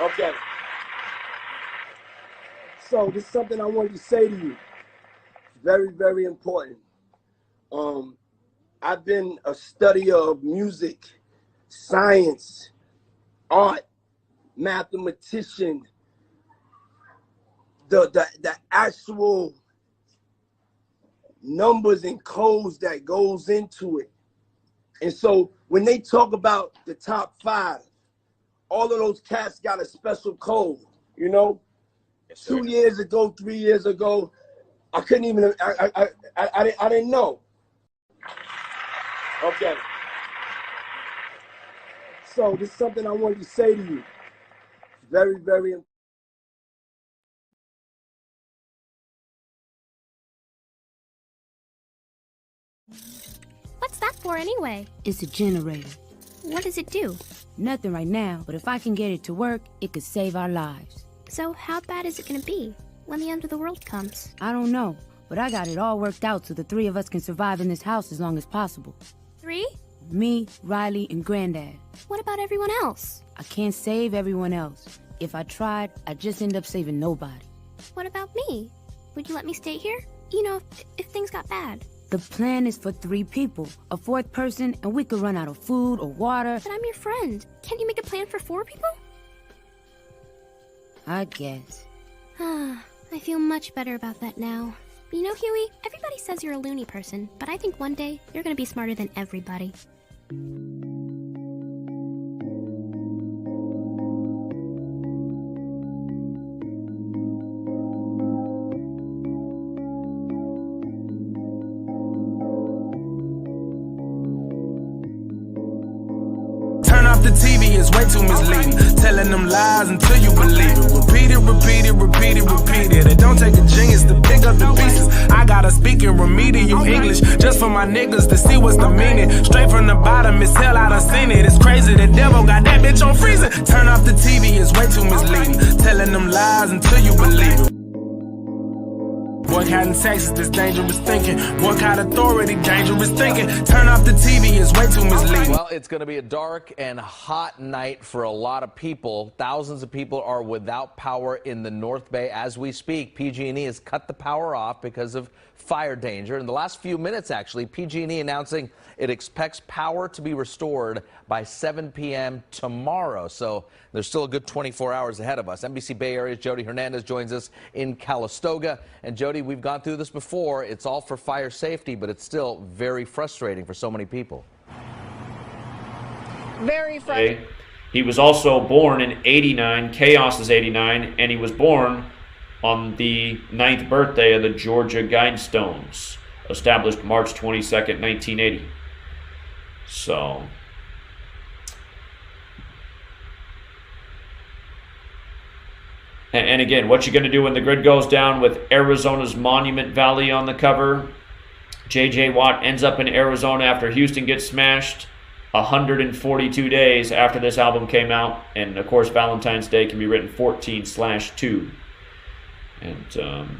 Okay. So this is something I wanted to say to you. Very, very important. I've been a studier of music, science, art, mathematician, the actual numbers and codes that goes into it. And so when they talk about the top 5, all of those cats got a special code, you know? Yes, 2 years ago, 3 years ago, I couldn't even, I didn't know. Okay. So this is something I wanted to say to you. Very, very important. What's that for anyway? It's a generator. What does it do? Nothing right now, but if I can get it to work, it could save our lives. So how bad is it gonna be when the end of the world comes? I don't know, but I got it all worked out so the 3 of us can survive in this house as long as possible. 3? Me, Riley, and Granddad. What about everyone else? I can't save everyone else. If I tried, I'd just end up saving nobody. What about me? Would you let me stay here? You know, if things got bad. The plan is for 3 people, a 4th person, and we could run out of food or water. But I'm your friend. Can't you make a plan for 4 people? I guess. I feel much better about that now. You know, Huey, everybody says you're a loony person, but I think one day you're gonna be smarter than everybody. The TV is way too misleading, telling them lies until you believe it. Repeat it, repeat it, repeat it, repeat it. It don't take a genius to pick up the pieces. I gotta speak in remedial English just for my niggas to see what's the meaning. Straight from the bottom, it's hell, I done seen it. It's crazy, the devil got that bitch on freezing. Turn off the TV, it's way too misleading, telling them lies until you believe it. Boycott in Texas, this dangerous thinking. Boycott authority, dangerous thinking. Turn off the TV, it's way too misleading. Well, it's going to be a dark and hot night for a lot of people. Thousands of people are without power in the North Bay as we speak. PG&E has cut the power off because of fire danger. In the last few minutes, actually, PG&E announcing it expects power to be restored by 7 p.m. tomorrow. So there's still a good 24 hours ahead of us. NBC Bay Area's Jody Hernandez joins us in Calistoga. And Jody, we've gone through this before. It's all for fire safety, but it's still very frustrating for so many people. Very frustrating. He was also born in '89. Chaos is '89, and he was born on the 9th birthday of the Georgia Guidestones, established March 22nd, 1980. So, and again, what you going to do when the grid goes down with Arizona's Monument Valley on the cover? J.J. Watt ends up in Arizona after Houston gets smashed 142 days after this album came out. And, of course, Valentine's Day can be written 14/2. And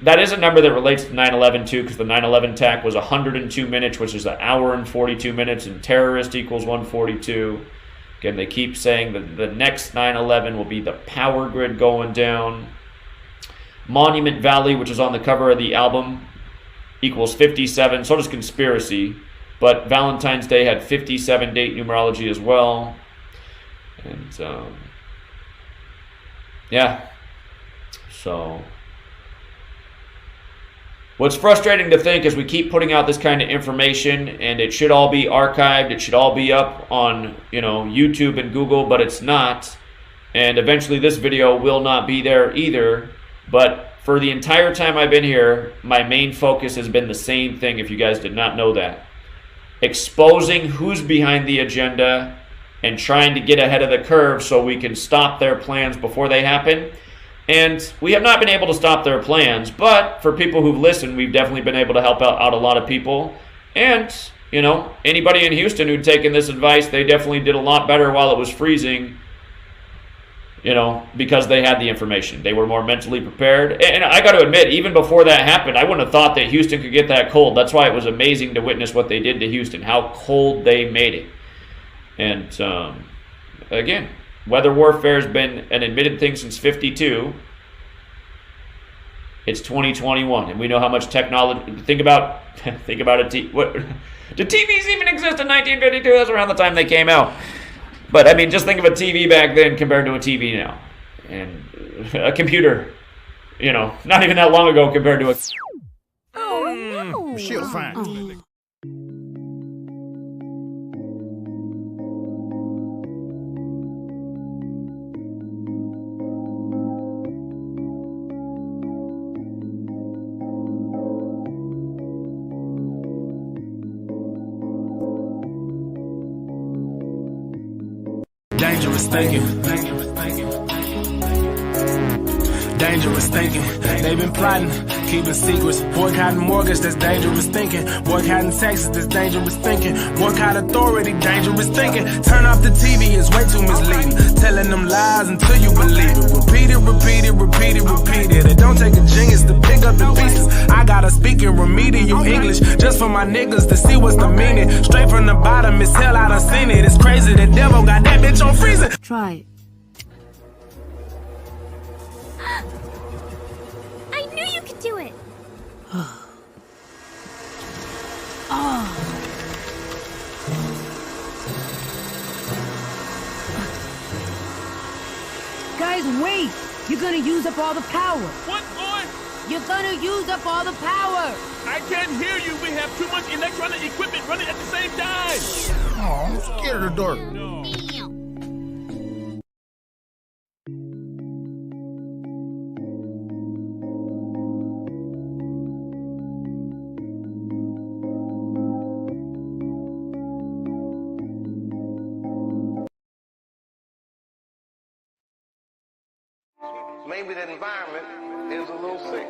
that is a number that relates to 9/11 too, because the 9/11 attack was 102 minutes, which is an hour and 42 minutes, and terrorist equals 142. Again, they keep saying that the next 9/11 will be the power grid going down. Monument Valley, which is on the cover of the album, equals 57. So does Conspiracy, but Valentine's Day had 57 date numerology as well. And yeah. So, what's frustrating to think is we keep putting out this kind of information, and it should all be archived. It should all be up on, YouTube and Google, but it's not. And eventually this video will not be there either. But for the entire time I've been here, my main focus has been the same thing, if you guys did not know that. Exposing who's behind the agenda and trying to get ahead of the curve so we can stop their plans before they happen. And we have not been able to stop their plans, but for people who've listened, we've definitely been able to help out a lot of people. And, anybody in Houston who'd taken this advice, they definitely did a lot better while it was freezing, because they had the information. They were more mentally prepared. And I got to admit, even before that happened, I wouldn't have thought that Houston could get that cold. That's why it was amazing to witness what they did to Houston, how cold they made it. And, again, Weather warfare has been an admitted thing since '52. It's 2021, and we know how much technology. Think about it. What did TVs even exist in 1952? That's around the time they came out. But I mean, just think of a TV back then compared to a TV now, and a computer. You know, not even that long ago compared to a. Oh no! She'll find. Dangerous thinking. Dangerous thinking. They've been plotting, keeping secrets. Boycotting mortgage, that's dangerous thinking. Boycotting taxes, that's dangerous thinking. Boycott authority, dangerous thinking. Turn off the TV, it's way too misleading. Telling them lies until you believe it. Repeat it, repeat it, repeat it, repeat it. It don't take a genius to pick up the pieces. I gotta speak in remedial English just for my niggas to see what's the meaning. Straight from the bottom, it's hell, I done seen it. It's crazy, the devil got that bitch on freezing. Try it. I knew you could do it! Guys, wait! You're gonna use up all the power! What, boy? You're gonna use up all the power! I can't hear you. We have too much electronic equipment running at the same time. Oh, I'm scared of the dark. Maybe the environment is a little sick.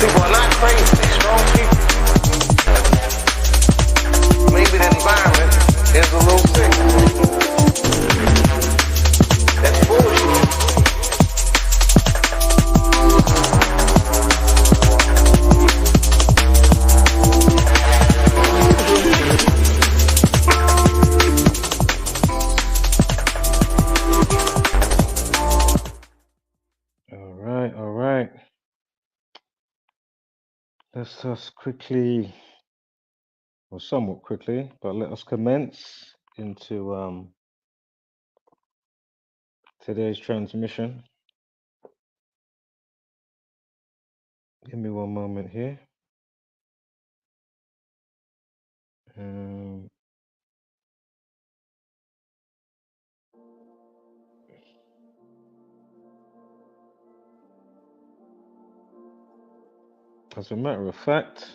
People are not crazy, they're strong people. Maybe the environment is a little sick. That's bullshit. All right. Let's just quickly, or somewhat quickly, but let us commence into today's transmission. Give me one moment here. As a matter of fact,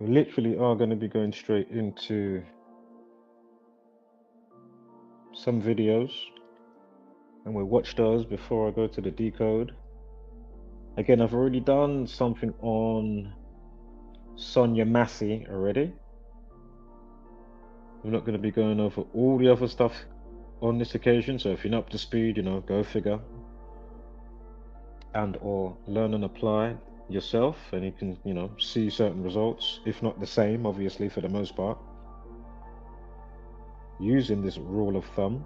we literally are going to be going straight into some videos, and we'll watch those before I go to the decode. Again, I've already done something on Sonya Massey already. I'm not going to be going over all the other stuff on this occasion, so if you're not up to speed, you know, go figure, and or learn and apply yourself, and you can, you know, see certain results, if not the same, obviously, for the most part, using this rule of thumb.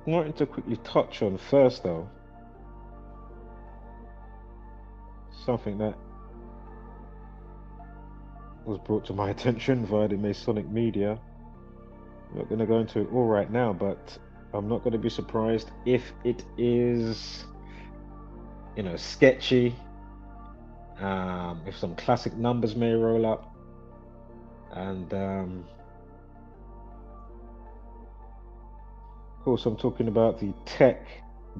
I wanted to quickly touch on first, though, something that was brought to my attention via the Masonic media. I'm not going to go into it all right now, but I'm not going to be surprised if it is, you know, sketchy, if some classic numbers may roll up, and of course I'm talking about the tech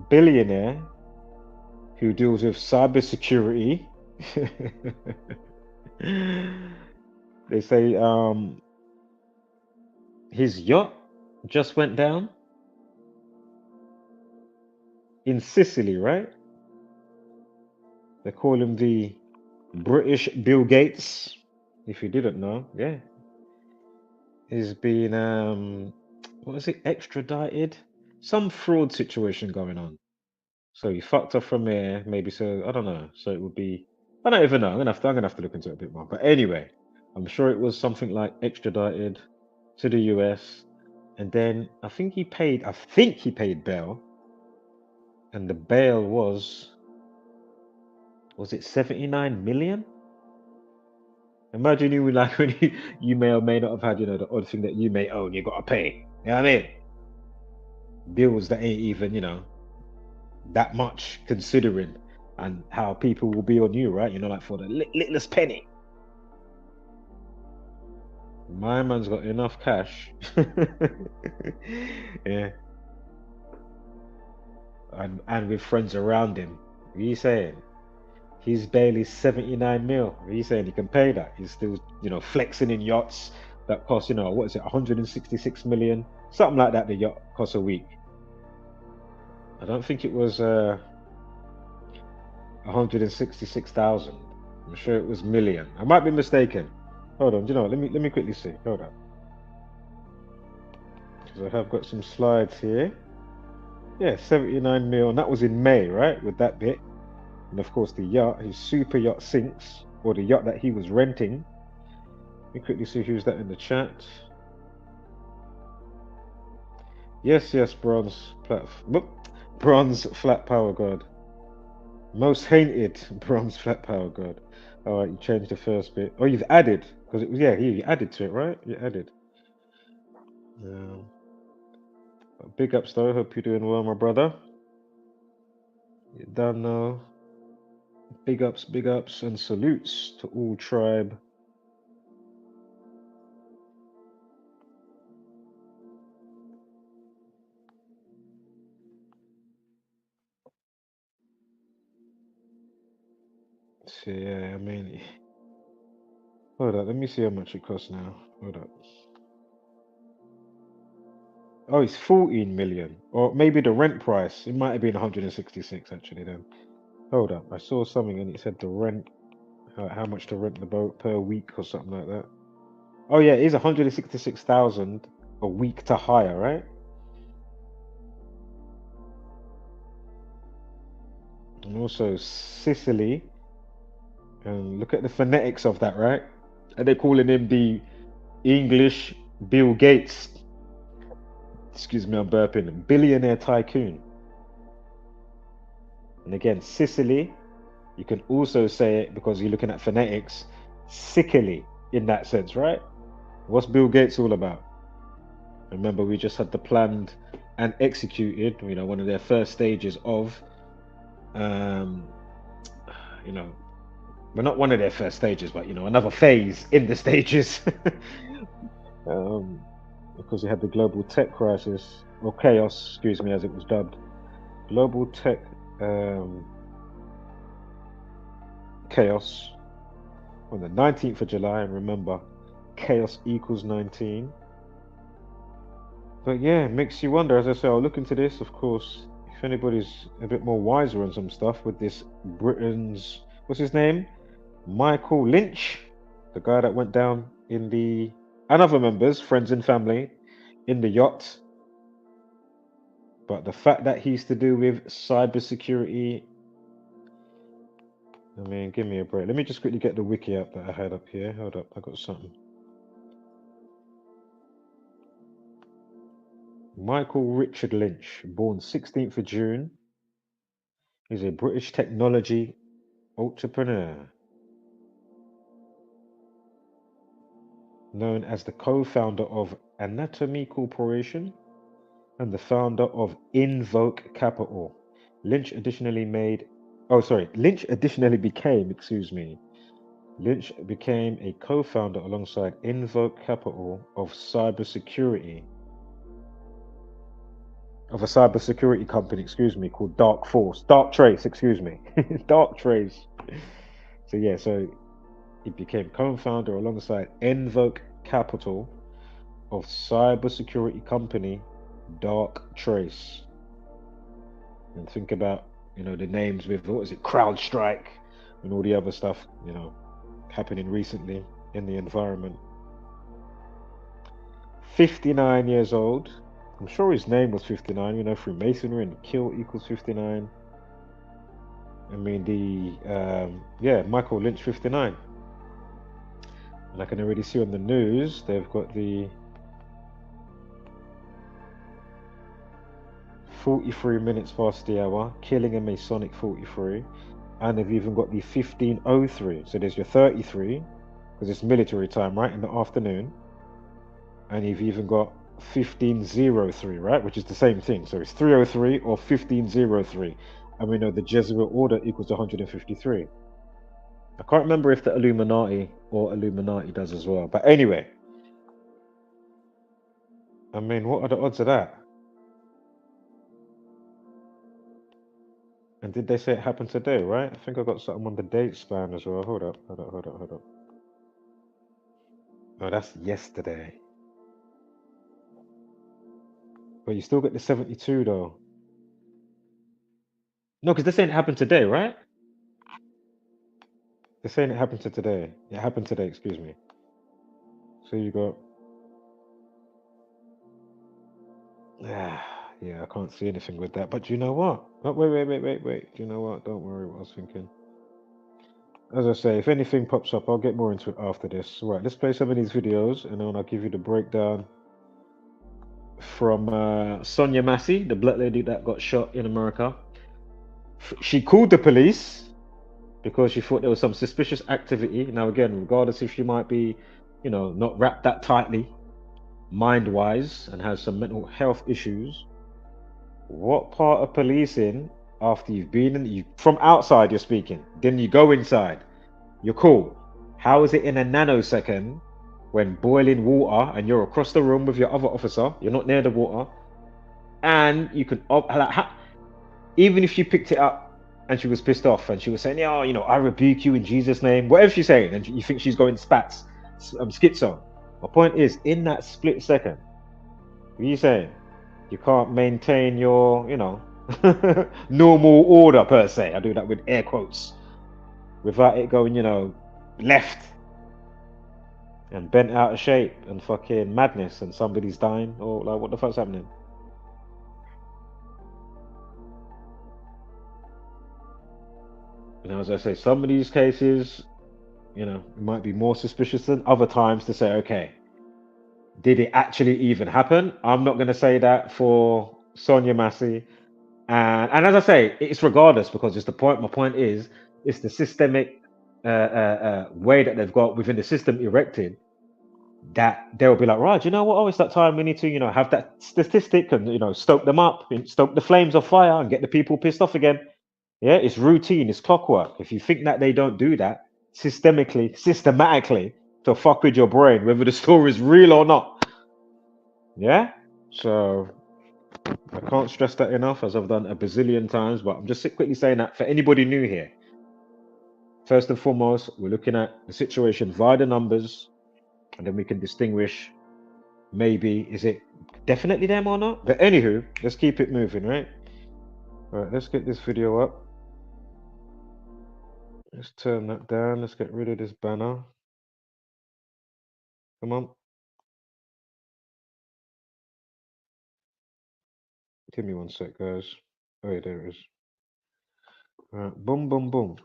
billionaire who deals with cybersecurity. They say his yacht just went down in Sicily, right? They call him the British Bill Gates, if you didn't know. Yeah. is being what is it, extradited? Some fraud situation going on. So he fucked off from here, maybe. So I don't know. So it would be, I don't even know. I'm gonna have to look into it a bit more. But anyway, I'm sure it was something like extradited to the US, and then I think he paid bail, and the bail was it 79 million? Imagine you like when you may or may not have had, the odd thing that you may own, you gotta pay. You know what I mean? Bills that ain't even, that much considering and how people will be on you, right? Like for the littlest penny. My man's got enough cash. Yeah. And with friends around him. What are you saying? His bail is 79 mil. What are you saying? He can pay that. He's still, flexing in yachts that cost, what is it, 166 million? Something like that the yacht costs a week. I don't think it was 166,000. I'm sure it was million. I might be mistaken. Hold on, let me quickly see. Hold on. Because I have got some slides here. Yeah, 79 mil, and that was in May, right? With that bit. And of course the yacht, his super yacht sinks, or the yacht that he was renting. Let me quickly see who's that in the chat. Yes, bronze flat power god. Most hated bronze flat power god. Alright, you changed the first bit. Oh, you've added, because it was, yeah, you added to it, right? You added. Big ups though, hope you're doing well, my brother. You done now. Big ups, and salutes to all tribe. So yeah, I mean, hold up, let me see how much it costs now. Hold up. Oh, it's 14 million, or maybe the rent price. It might have been 166 actually. Then, hold up, I saw something and it said the rent, how much to rent the boat per week or something like that. Oh yeah, it is 166,000 a week to hire, right? And also Sicily. And look at the phonetics of that, right? And they're calling him the English Bill Gates. Excuse me, I'm burping. Billionaire tycoon. And again, Sicily, you can also say it because you're looking at phonetics, sickly in that sense, right? What's Bill Gates all about? Remember, we just had the planned and executed, one of their first stages of, well, not one of their first stages, but another phase in the stages. Because we had the global tech crisis, or chaos, excuse me, as it was dubbed. Global tech chaos on the 19th of July, and remember, chaos equals 19. But yeah, it makes you wonder. As I say, I'll look into this, of course, if anybody's a bit more wiser on some stuff with this Britain's, what's his name? Michael Lynch, the guy that went down in the, and other members, friends and family, in the yacht. But the fact that he's to do with cybersecurity, I mean, give me a break. Let me just quickly get the wiki up that I had up here. Hold up, I got something. Michael Richard Lynch, born 16th of June. He's a British technology entrepreneur, known as the co-founder of Anatomy Corporation and the founder of Invoke Capital. Lynch additionally became a co-founder alongside Invoke Capital of a cybersecurity company, called Dark Trace. So yeah, so he became co-founder alongside Invoke Capital of cybersecurity company Dark Trace. And think about, the names with, what is it, CrowdStrike and all the other stuff, happening recently in the environment. 59 years old. I'm sure his name was 59, you know, through masonry and kill equals 59. I mean, yeah, Michael Lynch 59. And I can already see on the news, they've got the 43 minutes past the hour, killing a Masonic 43. And they've even got the 1503. So there's your 33, because it's military time, right, in the afternoon. And you've even got 1503, right, which is the same thing. So it's 303 or 1503. And we know the Jesuit order equals 153. I can't remember if the Illuminati does as well. But anyway, I mean, what are the odds of that? And did they say it happened today, right? I think I got something on the date span as well. Hold up. Oh, that's yesterday. But you still get the 72 though. No, because they're saying it happened today, right? They're saying it happened today. It happened today, excuse me. So you got... Yeah, I can't see anything with that. But do you know what? Oh, wait. Do you know what? Don't worry what I was thinking. As I say, if anything pops up, I'll get more into it after this. Right, let's play some of these videos and then I'll give you the breakdown from Sonya Massey, the black lady that got shot in America. She called the police because she thought there was some suspicious activity. Now again, regardless if she might be, you know, not wrapped that tightly, mind-wise, and has some mental health issues, what part of policing, after you've been in, from outside you're speaking, then you go inside, you're cool. How is it in a nanosecond when boiling water and you're across the room with your other officer, you're not near the water, and you can, even if she picked it up and she was pissed off and she was saying, yeah, you know, I rebuke you in Jesus' name, whatever she's saying, and you think she's going schizo. My point is, in that split second, what are you saying? You can't maintain your, you know, normal order per se. I do that with air quotes. Without it going, you know, left and bent out of shape and fucking madness and somebody's dying, or like, what the fuck's happening? And as I say, some of these cases, you know, might be more suspicious than other times to say, okay, did it actually even happen? I'm not going to say that for Sonya Massey. And as I say, it's regardless, because it's the point. My point is, it's the systemic way that they've got within the system erected, that they'll be like, right, you know what? Oh, it's that time we need to, you know, have that statistic and, you know, stoke them up, and stoke the flames of fire and get the people pissed off again. Yeah, it's routine, it's clockwork. If you think that they don't do that systematically to fuck with your brain, whether the story is real or not. Yeah, so I can't stress that enough, as I've done a bazillion times, but I'm just quickly saying that for anybody new here. First and foremost, we're looking at the situation via the numbers, and then we can distinguish, maybe, is it definitely them or not? But anywho, let's keep it moving, right? All right, let's get this video up. Let's turn that down. Let's get rid of this banner. Come on. Give me one sec, guys. Oh, yeah, there it is. Right, boom, boom, boom.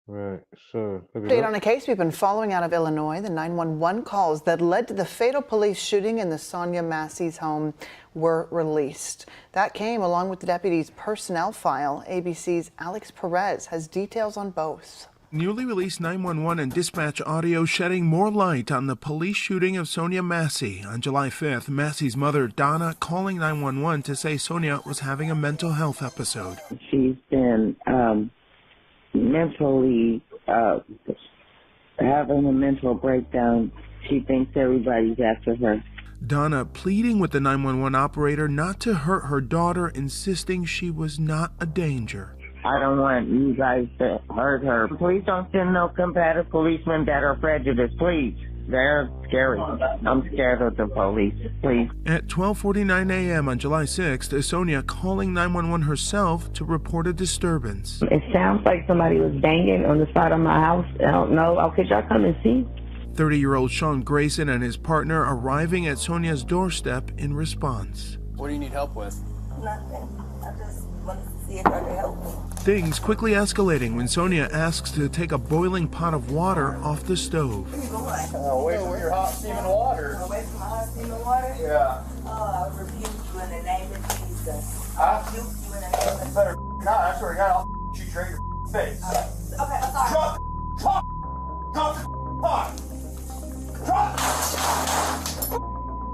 Right, so... Update on a case we've been following out of Illinois. The 911 calls that led to the fatal police shooting in the Sonya Massey's home were released. That came along with the deputy's personnel file. ABC's Alex Perez has details on both. Newly released 911 and dispatch audio shedding more light on the police shooting of Sonya Massey. On July 5th, Massey's mother, Donna, calling 911 to say Sonya was having a mental health episode. She's been mentally having a mental breakdown. She thinks everybody's after her. Donna pleading with the 911 operator not to hurt her daughter, insisting she was not a danger. I don't want you guys to hurt her. Please don't send no combative policemen that are prejudiced, please. They're scary. I'm scared of the police, please. At 12:49 a.m. on July 6th, Sonya calling 911 herself to report a disturbance. It sounds like somebody was banging on the side of my house. I don't know. Oh, could y'all come and see? 30-year-old Sean Grayson and his partner arriving at Sonia's doorstep in response. What do you need help with? Nothing. I just wanted to see if I could help me. Things quickly escalating when Sonya asks to take a boiling pot of water off the stove. Away from your hot steaming water. Away from my hot steaming water? Yeah. Oh, I rebuke you in the name of Jesus. I rebuke you in the name of Jesus. better not. I swear to God, I'll shoot you right in your face. Okay, I'm sorry. Drop the pot. Drop.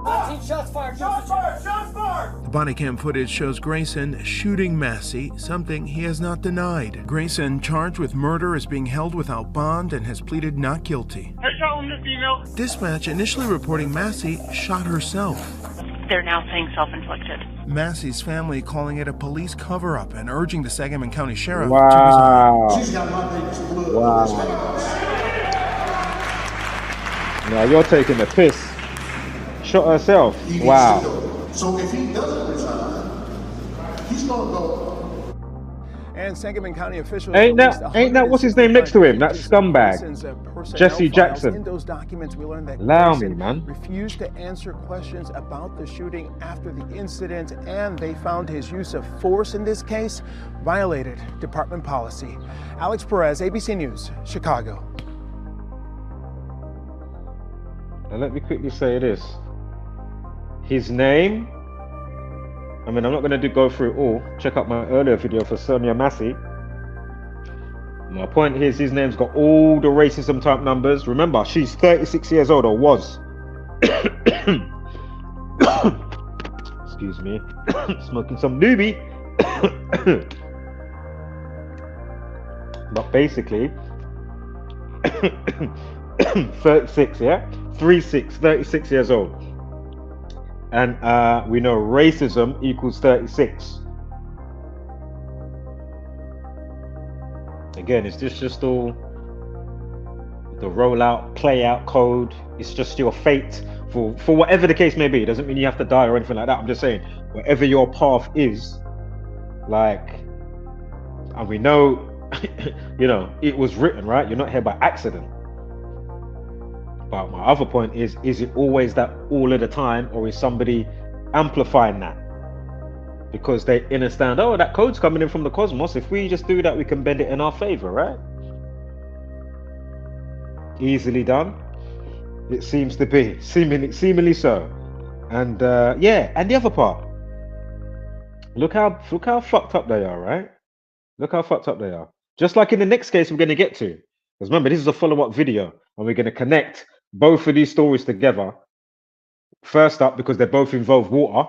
15 shots fired. Shots fired. Shots fired. The body cam footage shows Grayson shooting Massey, something he has not denied. Grayson, charged with murder, is being held without bond and has pleaded not guilty. I shot one this female. Dispatch initially reporting Massey shot herself. They're now saying self-inflicted. Massey's family calling it a police cover-up and urging the Sangamon County Sheriff Wow. to resign. She's got my baby's blood. Wow. Now you're taking the piss. Shot herself. Wow. So if he doesn't resign, he's gonna go. And Sangamon County officials Ain't that what's his name next to him? That scumbag. Jesse Jackson. In those documents, we learned that Allow me, Grayson man. refused to answer questions about the shooting after the incident, and they found his use of force in this case violated department policy. Alex Perez, ABC News, Chicago. Now let me quickly say this. His name, I mean, I'm not going to go through it all. Check out my earlier video for Sonya Massey. My point here is his name's got all the racism type numbers. Remember, she's 36 years old, or was. Excuse me. Smoking some doobie. But basically, 36, yeah? 36 years old. And we know racism equals 36. Again, is this just all the rollout, play out code? It's just your fate for whatever the case may be. It doesn't mean you have to die or anything like that. I'm just saying, whatever your path is, like, and we know, you know, it was written, right? You're not here by accident. But my other point is it always that all of the time, or is somebody amplifying that? Because they understand, oh, that code's coming in from the cosmos. If we just do that, we can bend it in our favor, right? Easily done. It seems to be, seemingly so. And yeah, and the other part. Look how fucked up they are, right? Look how fucked up they are. Just like in the next case we're going to get to. Because remember, this is a follow-up video, and we're going to connect both of these stories together. First up, because they both involve water.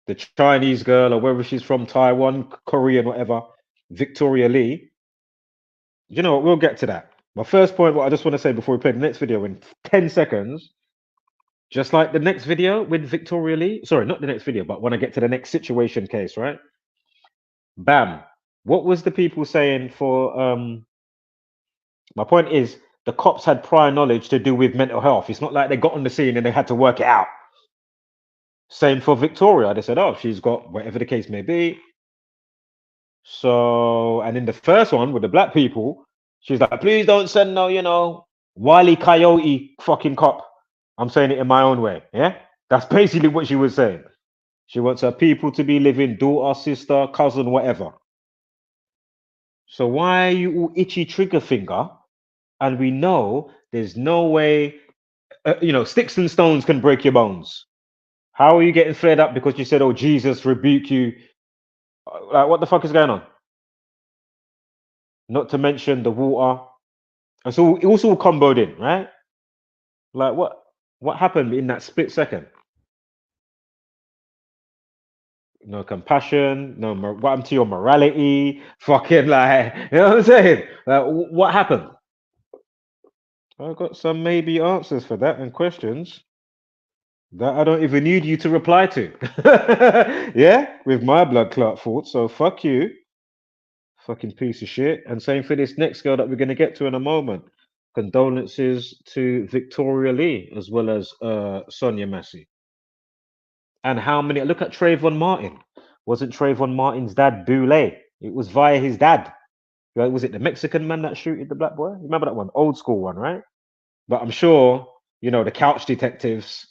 The Chinese girl, or wherever she's from, Taiwan, Korean, whatever, Victoria Lee. You know what? We'll get to that. My first point, what I just want to say before we play the next video in 10 seconds, just like the next video with Victoria Lee, sorry, not the next video, but when I get to the next situation case, right? Bam. What was the people saying for, my point is, the cops had prior knowledge to do with mental health. It's not like they got on the scene and they had to work it out. Same for Victoria. They said, oh, she's got whatever the case may be. So, and in the first one with the black people, she's like, please don't send no, you know, Wile E. Coyote fucking cop. I'm saying it in my own way. Yeah. That's basically what she was saying. She wants her people to be living, daughter, sister, cousin, whatever. So why are you all itchy trigger finger? And we know there's no way, you know, sticks and stones can break your bones. How are you getting flared up because you said, oh, Jesus rebuke you? Like, what the fuck is going on? Not to mention the water. And so it also comboed in, right? Like, what happened in that split second? No compassion, no, what happened to your morality? Fucking, like, you know what I'm saying? Like, what happened? I've got some maybe answers for that and questions that I don't even need you to reply to. Yeah, with my blood clot thoughts. So fuck you, fucking piece of shit. And same for this next girl that we're going to get to in a moment. Condolences to Victoria Lee as well as Sonya Massey. And how many? Look at Trayvon Martin. Wasn't Trayvon Martin's dad Boulay? It was via his dad. Was it the Mexican man that shooted the black boy? Remember that one? Old school one, right? But I'm sure, you know, the couch detectives,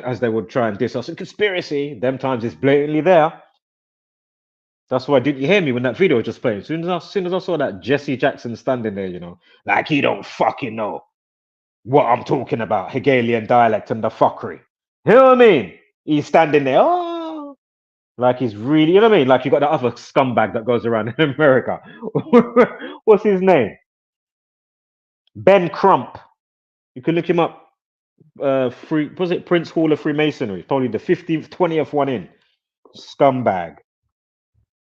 as they would try and diss us, a conspiracy, them times it's blatantly there. That's why, didn't you hear me when that video was just playing? As soon as I saw that Jesse Jackson standing there, you know, like he don't fucking know what I'm talking about, Hegelian dialect and the fuckery. You know what I mean? He's standing there, oh, like he's really, you know what I mean? Like you got that other scumbag that goes around in America. What's his name? Ben Crump. You can look him up. Was it Prince Hall of Freemasonry? Probably the 15th, 20th one in. Scumbag.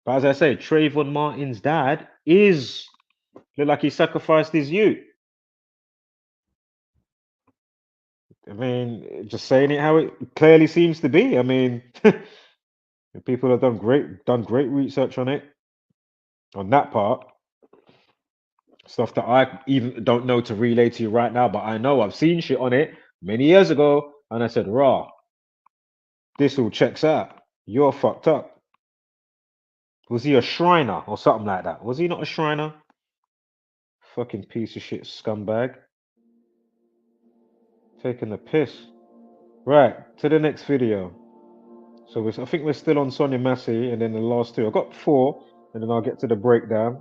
But as I say, Trayvon Martin's dad look like he sacrificed his youth. I mean, just saying it how it clearly seems to be. I mean, people have done great research on it, on that part. Stuff that I even don't know to relay to you right now, but I know I've seen shit on it many years ago, and I said, "Raw, this all checks out. You're fucked up." Was he a Shriner or something like that? Was he not a Shriner? Fucking piece of shit scumbag. Taking the piss. Right, to the next video. So I think we're still on Sonya Massey, and then the last two. I've got 4, and then I'll get to the breakdown.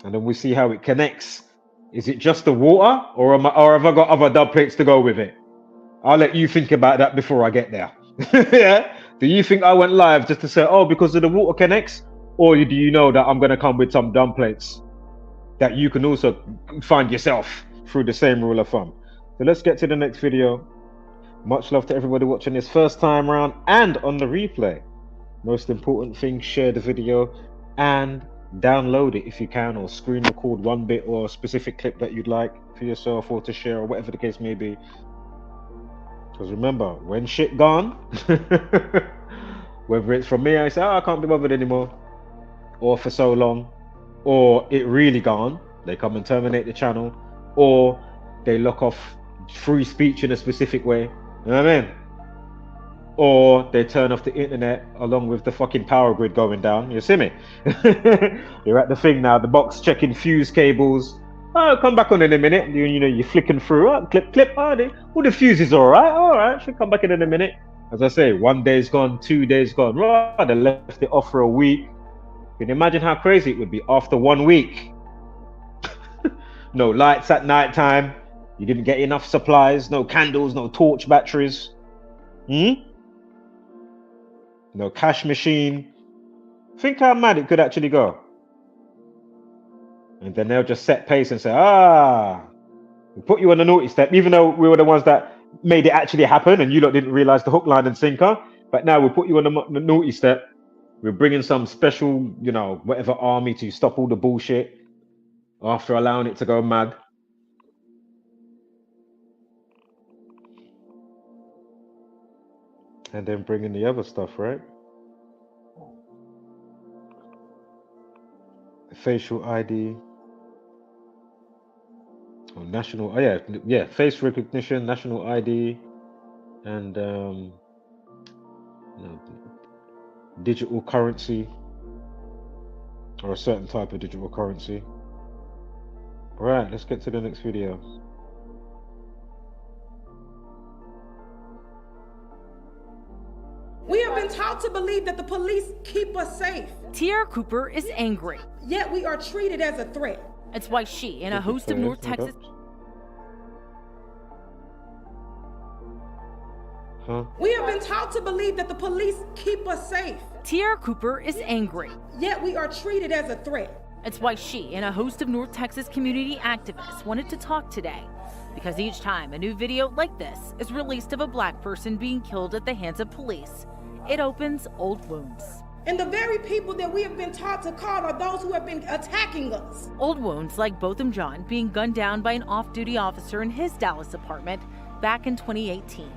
And then we see how it connects. Is it just the water, or have I got other dub plates to go with it? I'll let you think about that before I get there. Yeah? Do you think I went live just to say, oh, because of the water connects? Or do you know that I'm going to come with some dumb plates that you can also find yourself through the same rule of thumb? So let's get to the next video. Much love to everybody watching this first time round and on the replay. Most important thing, share the video and download it if you can, or screen record one bit or a specific clip that you'd like for yourself or to share, or whatever the case may be. Because remember, when shit gone, whether it's from me, I say, oh, I can't be bothered anymore, or for so long, or it really gone, they come and terminate the channel, or they lock off free speech in a specific way, you know what I mean? Or they turn off the internet along with the fucking power grid going down. You see me? You're at the thing now, the box checking fuse cables. Oh, come back on in a minute. You know, you're flicking through. Oh, clip. Oh, the fuse is all right. Should come back in a minute. As I say, 1 day's gone, 2 days gone. Right, they left it off for a week. Can you imagine how crazy it would be after 1 week? No lights at night time. You didn't get enough supplies. No candles, no torch batteries. No cash machine. Think how mad it could actually go. And then they'll just set pace and say, we'll put you on the naughty step, even though we were the ones that made it actually happen and you lot didn't realize the hook, line and sinker. But now we'll put you on the naughty step. We're bringing some special, you know, whatever army to stop all the bullshit after allowing it to go mad. And then bring in the other stuff, right? Facial ID. Oh, national, face recognition, national ID, and you know, digital currency, or a certain type of digital currency. All right, let's get to the next video. We have been taught to believe that the police keep us safe. Tiara Cooper is angry. Yet we are treated as a threat. It's why she and a host of North Texas... We have been taught to believe that the police keep us safe. Tiara Cooper is angry. Yet we are treated as a threat. It's why she and a host of North Texas community activists wanted to talk today. Because each time a new video like this is released of a black person being killed at the hands of police, it opens old wounds. And the very people that we have been taught to call are those who have been attacking us. Old wounds like Botham John being gunned down by an off-duty officer in his Dallas apartment back in 2018.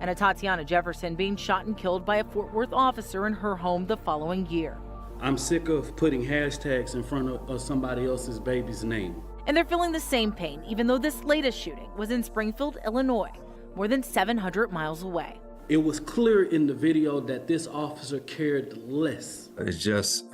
And a Tatiana Jefferson being shot and killed by a Fort Worth officer in her home the following year. I'm sick of putting hashtags in front of somebody else's baby's name. And they're feeling the same pain, even though this latest shooting was in Springfield, Illinois, more than 700 miles away. It was clear in the video that this officer cared less. It's just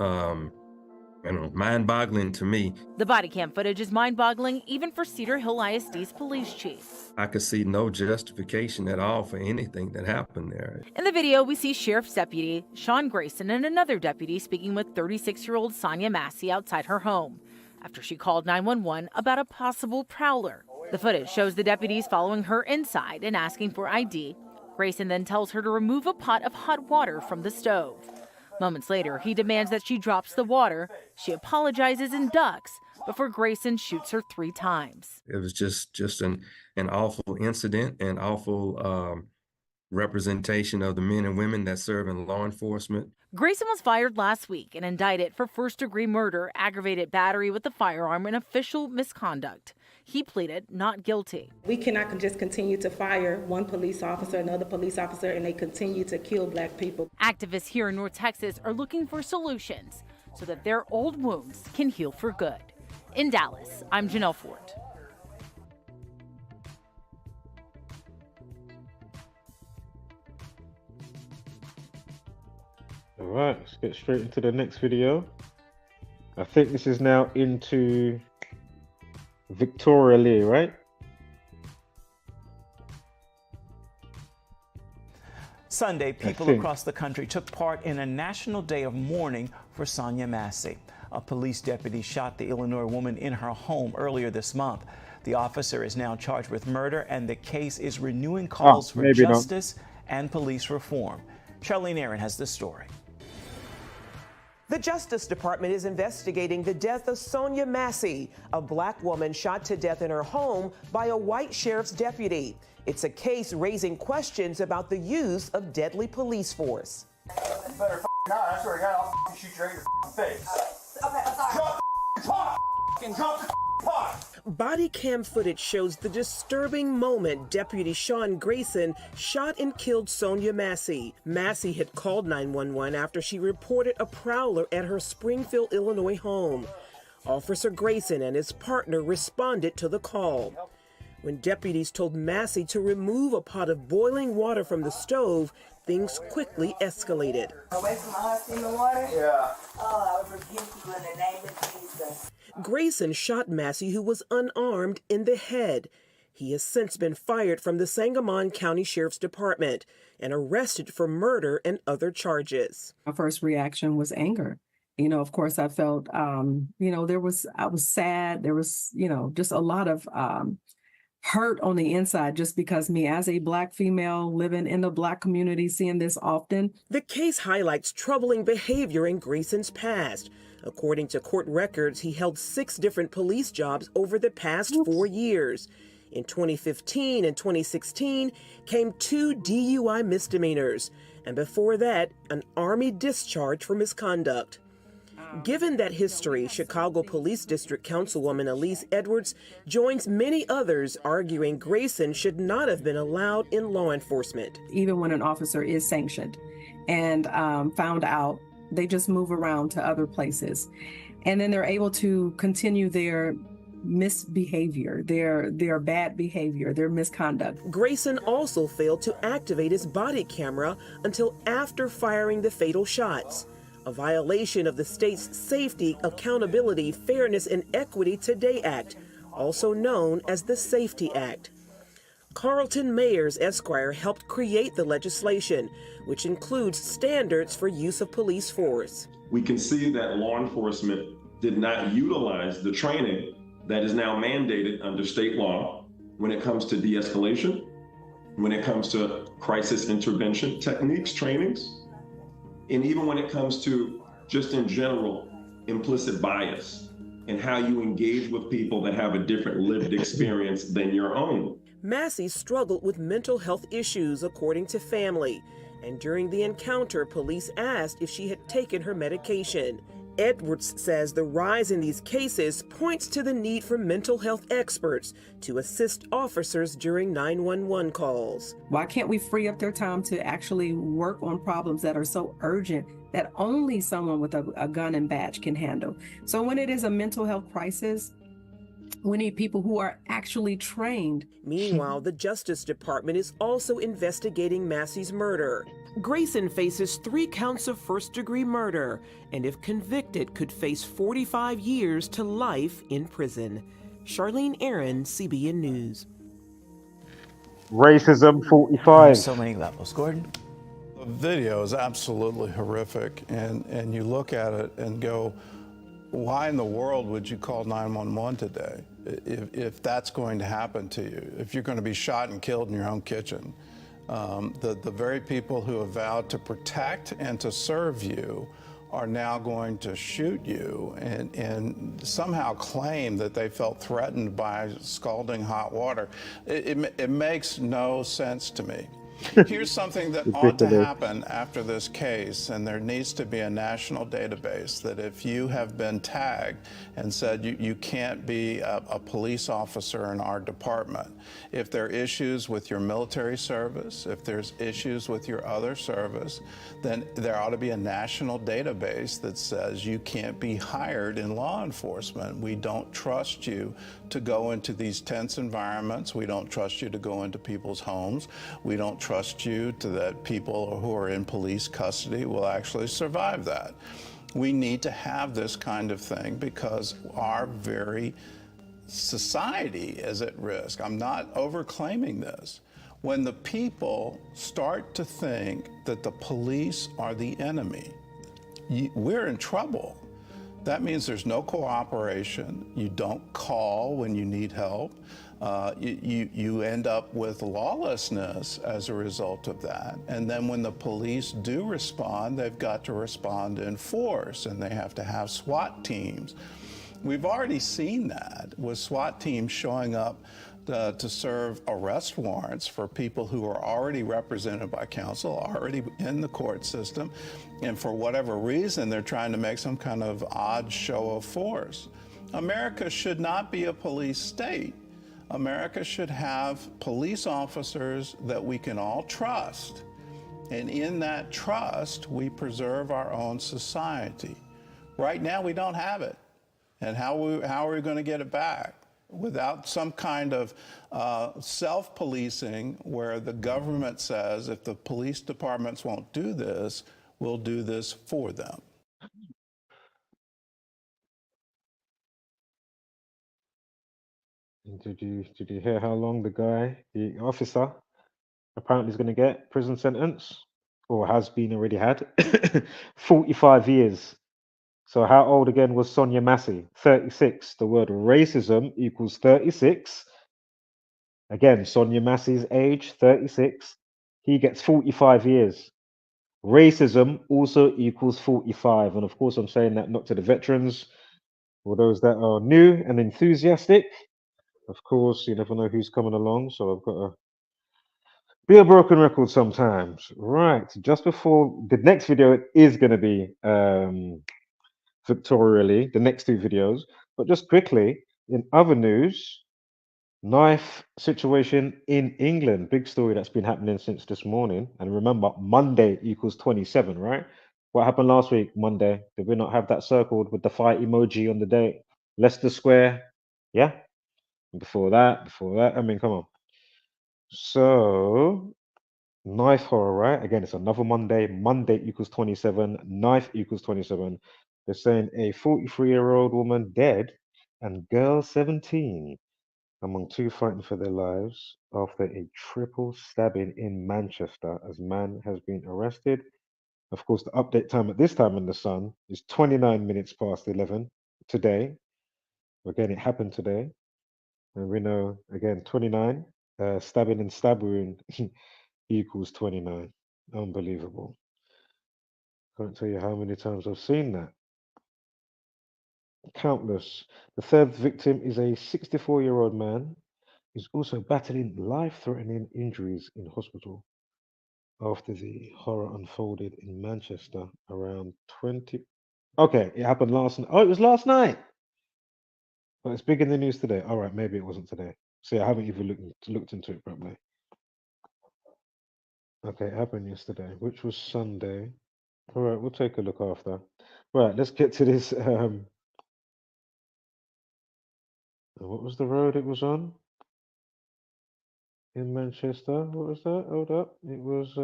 mind-boggling to me. The body cam footage is mind-boggling even for Cedar Hill ISD's police chief. I could see no justification at all for anything that happened there. In the video, we see Sheriff's Deputy Sean Grayson and another deputy speaking with 36-year-old Sonya Massey outside her home after she called 911 about a possible prowler. The footage shows the deputies following her inside and asking for ID. Grayson then tells her to remove a pot of hot water from the stove. Moments later, he demands that she drops the water. She apologizes and ducks before Grayson shoots her 3 times. It was just an awful incident, an awful representation of the men and women that serve in law enforcement. Grayson was fired last week and indicted for first-degree murder, aggravated battery with a firearm, and official misconduct. He pleaded not guilty. We cannot just continue to fire one police officer, another police officer, and they continue to kill Black people. Activists here in North Texas are looking for solutions so that their old wounds can heal for good. In Dallas, I'm Janelle Fort. All right, let's get straight into the next video. I think this is now into Victoria Lee, right? Sunday, people across the country took part in a national day of mourning for Sonya Massey. A police deputy shot the Illinois woman in her home earlier this month. The officer is now charged with murder, and the case is renewing calls for justice and police reform. Charlene Aaron has the story. The Justice Department is investigating the death of Sonya Massey, a Black woman shot to death in her home by a white sheriff's deputy. It's a case raising questions about the use of deadly police force. You better not. I swear to God, I'll shoot you right in your face. Okay, I'm sorry. Drop the pot! Drop the pot! Body cam footage shows the disturbing moment Deputy Sean Grayson shot and killed Sonya Massey. Massey had called 911 after she reported a prowler at her Springfield, Illinois home. Officer Grayson and his partner responded to the call. When deputies told Massey to remove a pot of boiling water from the stove, things quickly escalated. Away from the hot steaming water? Yeah. Oh, I rebuke you in the name of Jesus. Grayson shot Massey, who was unarmed, in the head. He has since been fired from the Sangamon County Sheriff's Department and arrested for murder and other charges. My first reaction was anger. You know, of course, I felt, I was sad. There was, just a lot of hurt on the inside, just because me as a Black female living in the Black community, seeing this often. The case highlights troubling behavior in Grayson's past. According to court records, he held 6 different police jobs over the past 4 years. In 2015 and 2016 came 2 DUI misdemeanors, and before that, an Army discharge for misconduct. Given that history, Chicago Police District Councilwoman Elise Edwards joins many others arguing Grayson should not have been allowed in law enforcement. Even when an officer is sanctioned and found out, they just move around to other places. And then they're able to continue their misbehavior, their bad behavior, their misconduct. Grayson also failed to activate his body camera until after firing the fatal shots, a violation of the state's Safety, Accountability, Fairness, and Equity Today Act, also known as the Safety Act. Carlton Mayers, Esquire, helped create the legislation, which includes standards for use of police force. We can see that law enforcement did not utilize the training that is now mandated under state law when it comes to de-escalation, when it comes to crisis intervention techniques, trainings, and even when it comes to, just in general, implicit bias and how you engage with people that have a different lived experience than your own. Massey struggled with mental health issues, according to family, and during the encounter, police asked if she had taken her medication. Edwards says the rise in these cases points to the need for mental health experts to assist officers during 911 calls. Why can't we free up their time to actually work on problems that are so urgent that only someone with a gun and badge can handle? So when it is a mental health crisis, we need people who are actually trained. Meanwhile, the Justice Department is also investigating Massey's murder. Grayson faces 3 counts of first-degree murder, and if convicted, could face 45 years to life in prison. Charlene Aaron, CBN News. Racism On 45. so many levels. Gordon? The video is absolutely horrific, and you look at it and go, why in the world would you call 911 today if that's going to happen to you, if you're going to be shot and killed in your own kitchen? The very people who have vowed to protect and to serve you are now going to shoot you and somehow claim that they felt threatened by scalding hot water. It makes no sense to me. Here's something that ought to happen after this case, and there needs to be a national database that if you have been tagged and said you can't be a police officer in our department, if there are issues with your military service, if there's issues with your other service, then there ought to be a national database that says you can't be hired in law enforcement. We don't trust you to go into these tense environments. We don't trust you to go into people's homes. We don't trust you to that people who are in police custody will actually survive that. We need to have this kind of thing because our very society is at risk. I'm not overclaiming this. When the people start to think that the police are the enemy, we're in trouble. That means there's no cooperation. You don't call when you need help. You end up with lawlessness as a result of that. And then when the police do respond, they've got to respond in force, and they have to have SWAT teams. We've already seen that with SWAT teams showing up to serve arrest warrants for people who are already represented by counsel, already in the court system, and for whatever reason, they're trying to make some kind of odd show of force. America should not be a police state. America should have police officers that we can all trust. And in that trust, we preserve our own society. Right now, we don't have it. And how are we going to get it back? Without some kind of self-policing where the government says, if the police departments won't do this, we'll do this for them. Did you hear how long the officer, apparently is going to get prison sentence, or has been already had? 45 years. So how old again was Sonya Massey? 36. The word racism equals 36. Again, Sonya Massey's age, 36. He gets 45 years. Racism also equals 45. And of course, I'm saying that not to the veterans or those that are new and enthusiastic. Of course, you never know who's coming along. So I've got to be a broken record sometimes. Right. Just before the next video is going to be victorially, the next 2 videos. But just quickly, in other news, knife situation in England. Big story that's been happening since this morning. And remember, Monday equals 27, right? What happened last week, Monday? Did we not have that circled with the fire emoji on the date? Leicester Square, yeah? And before that, I mean, come on. So, knife horror, right? Again, it's another Monday. Monday equals 27. Knife equals 27. They're saying a 43-year-old woman dead and girl 17 among 2 fighting for their lives after a triple stabbing in Manchester as man has been arrested. Of course, the update time at this time in the sun is 29 minutes past 11 today. Again, it happened today. And we know, again, 29, stabbing and stab wound equals 29. Unbelievable. Can't tell you how many times I've seen that. Countless. The 3rd victim is a 64-year-old man. He's also battling life-threatening injuries in hospital after the horror unfolded in Manchester around 20. Okay, it happened last night. Oh, it was last night. But it's big in the news today. All right, maybe it wasn't today. See, I haven't even looked into it properly. Okay, it happened yesterday, which was Sunday. All right, we'll take a look after. Right, let's get to this. What was the road it was on in Manchester? What was that? Hold up. It was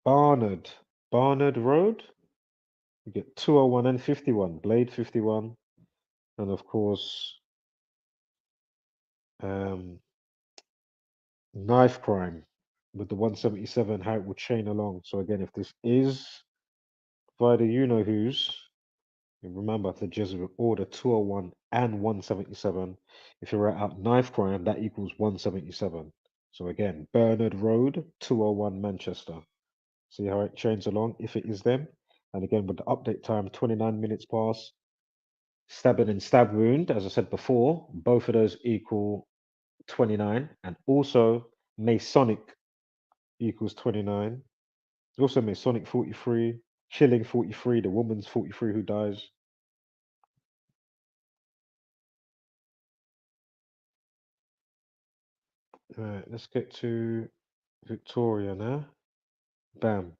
Barnard Road. You get 201 and 51, Blade 51, and of course, knife crime with the 177, how it will chain along. So again, if this is via the you-know-who's, remember the Jesuit order 201 and 177. If you write out knife crime, that equals 177. So again, Bernard Road, 201 Manchester. See how it chains along if it is them. And again, with the update time, 29 minutes past. Stabbing and stab wound, as I said before, both of those equal 29. And also Masonic equals 29. Also Masonic 43. Killing 43. The woman's 43 who dies. All right, let's get to Victoria now. Bam.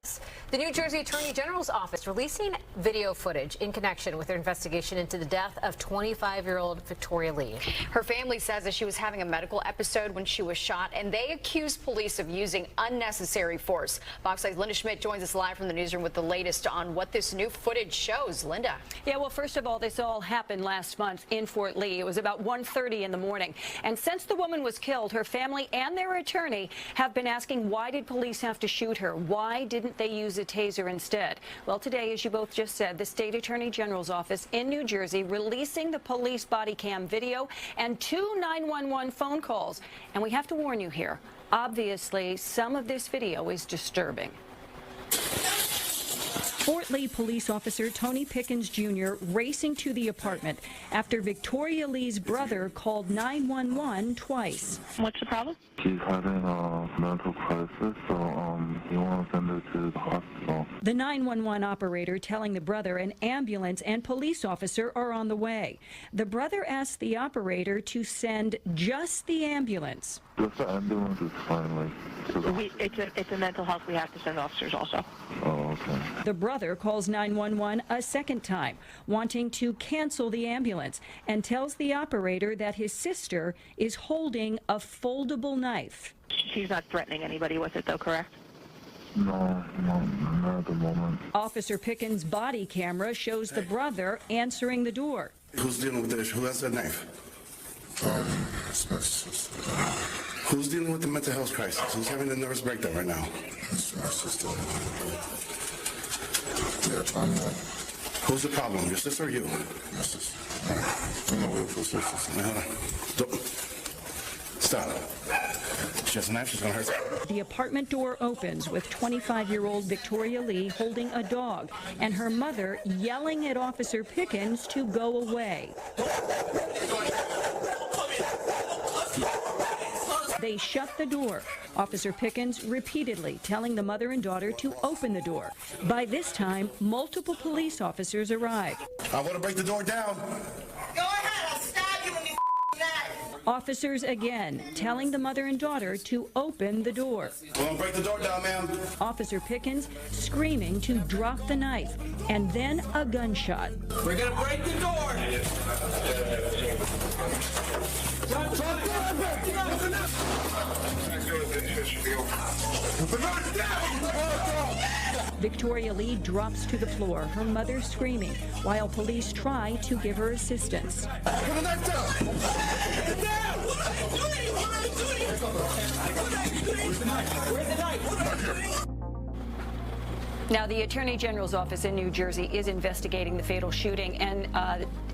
The New Jersey Attorney General's office releasing video footage in connection with their investigation into the death of 25-year-old Victoria Lee. Her family says that she was having a medical episode when she was shot, and they accuse police of using unnecessary force. Fox 8's Linda Schmidt joins us live from the newsroom with the latest on what this new footage shows. Linda. Yeah, well, first of all, this all happened last month in Fort Lee. It was about 1:30 in the morning. And since the woman was killed, her family and their attorney have been asking, why did police have to shoot her? Why didn't they use a taser instead? Well, today, as you both just said, the state attorney general's office in New Jersey releasing the police body cam video and 2 911 phone calls. And we have to warn you here, obviously, some of this video is disturbing. Fort Lee police officer Tony Pickens Jr. racing to the apartment after Victoria Lee's brother called 911 twice. What's the problem? She's having a mental crisis, so he wants to send her to the hospital. The 911 operator telling the brother an ambulance and police officer are on the way. The brother asked the operator to send just the ambulance. Just the ambulance is fine, like. It's a mental health. We have to send officers also. Oh, okay. The brother calls 911 a second time, wanting to cancel the ambulance, and tells the operator that his sister is holding a foldable knife. She's not threatening anybody with it, though, correct? No, not at the moment. Officer Pickens' body camera shows the brother answering the door. Who's dealing with this? Who has that knife? Who's dealing with the mental health crisis? Who's having a nervous breakdown right now? Who's the problem? Your sister or you? My sister. Stop. She has a knife. She's gonna hurt her. The apartment door opens with 25-year-old Victoria Lee holding a dog and her mother yelling at Officer Pickens to go away. They shut the door. Officer Pickens repeatedly telling the mother and daughter to open the door. By this time, multiple police officers arrive. I want to break the door down. Go ahead, I'll stab you with your knife. Officers again telling the mother and daughter to open the door. I want to break the door down, ma'am. Officer Pickens screaming to drop the knife, and then a gunshot. We're gonna break the door. Victoria Lee drops to the floor, her mother screaming, while police try to give her assistance. Now, the Attorney General's office in New Jersey is investigating the fatal shooting and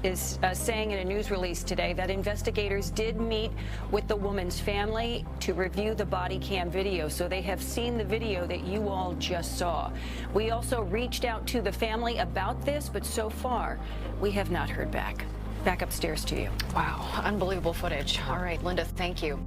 is saying in a news release today that investigators did meet with the woman's family to review the body cam video. So they have seen the video that you all just saw. We also reached out to the family about this, but so far we have not heard back. Back upstairs to you. Wow, unbelievable footage. All right, Linda, thank you.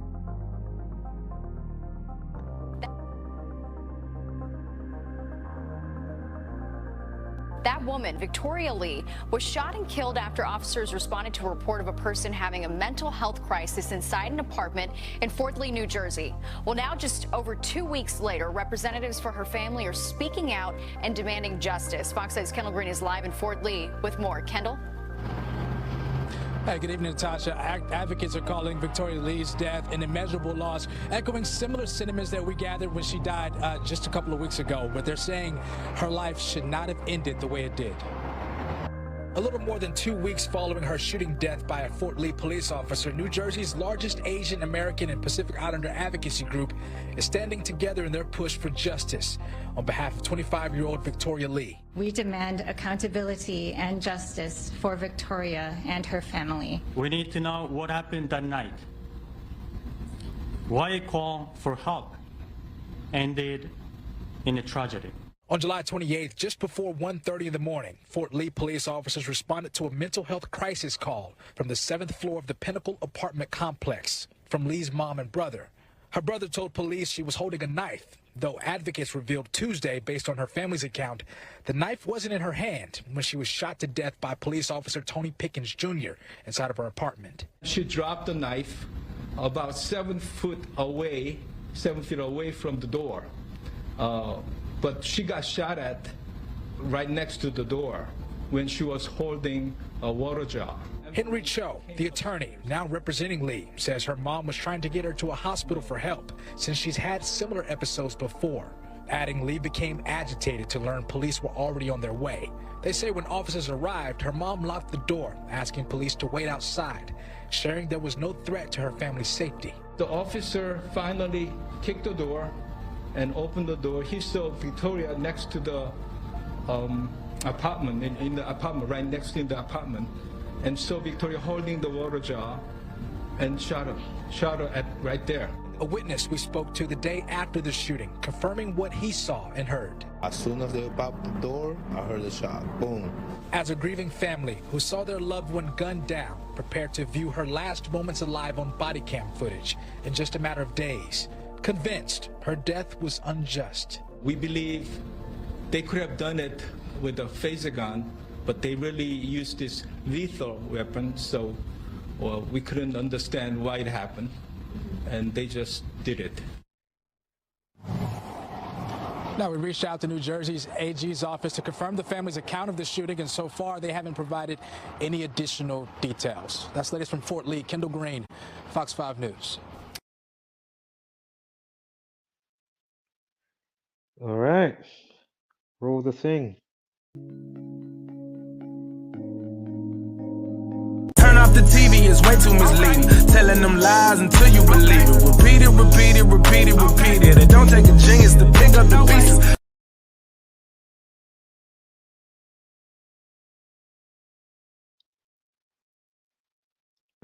That woman, Victoria Lee, was shot and killed after officers responded to a report of a person having a mental health crisis inside an apartment in Fort Lee, New Jersey. Well, now just over 2 weeks later, representatives for her family are speaking out and demanding justice. Fox 8's Kendall Green is live in Fort Lee with more. Kendall? Hey, good evening, Natasha. Advocates are calling Victoria Lee's death an immeasurable loss, echoing similar sentiments that we gathered when she died just a couple of weeks ago. But they're saying her life should not have ended the way it did. A little more than 2 weeks following her shooting death by a Fort Lee police officer, New Jersey's largest Asian American and Pacific Islander advocacy group is standing together in their push for justice on behalf of 25-year-old Victoria Lee. We demand accountability and justice for Victoria and her family. We need to know what happened that night. Why a call for help ended in a tragedy. On July 28th, just before 1:30 in the morning, Fort Lee police officers responded to a mental health crisis call from the 7th floor of the Pinnacle apartment complex from Lee's mom and brother. Her brother told police she was holding a knife, though advocates revealed Tuesday, based on her family's account, the knife wasn't in her hand when she was shot to death by police officer Tony Pickens Jr. inside of her apartment. She dropped the knife about 7 feet away from the door. But she got shot at right next to the door when she was holding a water jar. Henry Cho, the attorney now representing Lee, says her mom was trying to get her to a hospital for help since she's had similar episodes before. Adding, Lee became agitated to learn police were already on their way. They say when officers arrived, her mom locked the door, asking police to wait outside, sharing there was no threat to her family's safety. The officer finally kicked the door and opened the door. He saw Victoria next to the apartment, in the apartment, right next to the apartment, and saw Victoria holding the water jar and shot her at right there. A witness we spoke to the day after the shooting, confirming what he saw and heard. As soon as they popped the door, I heard a shot. Boom. As a grieving family who saw their loved one gunned down, prepared to view her last moments alive on body cam footage in just a matter of days, convinced her death was unjust. We believe they could have done it with a phaser gun, but they really used this lethal weapon, so we couldn't understand why it happened, and they just did it. Now, we reached out to New Jersey's AG's office to confirm the family's account of the shooting, and so far they haven't provided any additional details. That's the latest from Fort Lee. Kendall Green, Fox 5 News. All right, roll the thing. Turn off the TV, it's way too misleading. Telling them lies until you believe it. Repeat it, repeat it, repeat it, repeat it. It don't take a genius to pick up the pieces.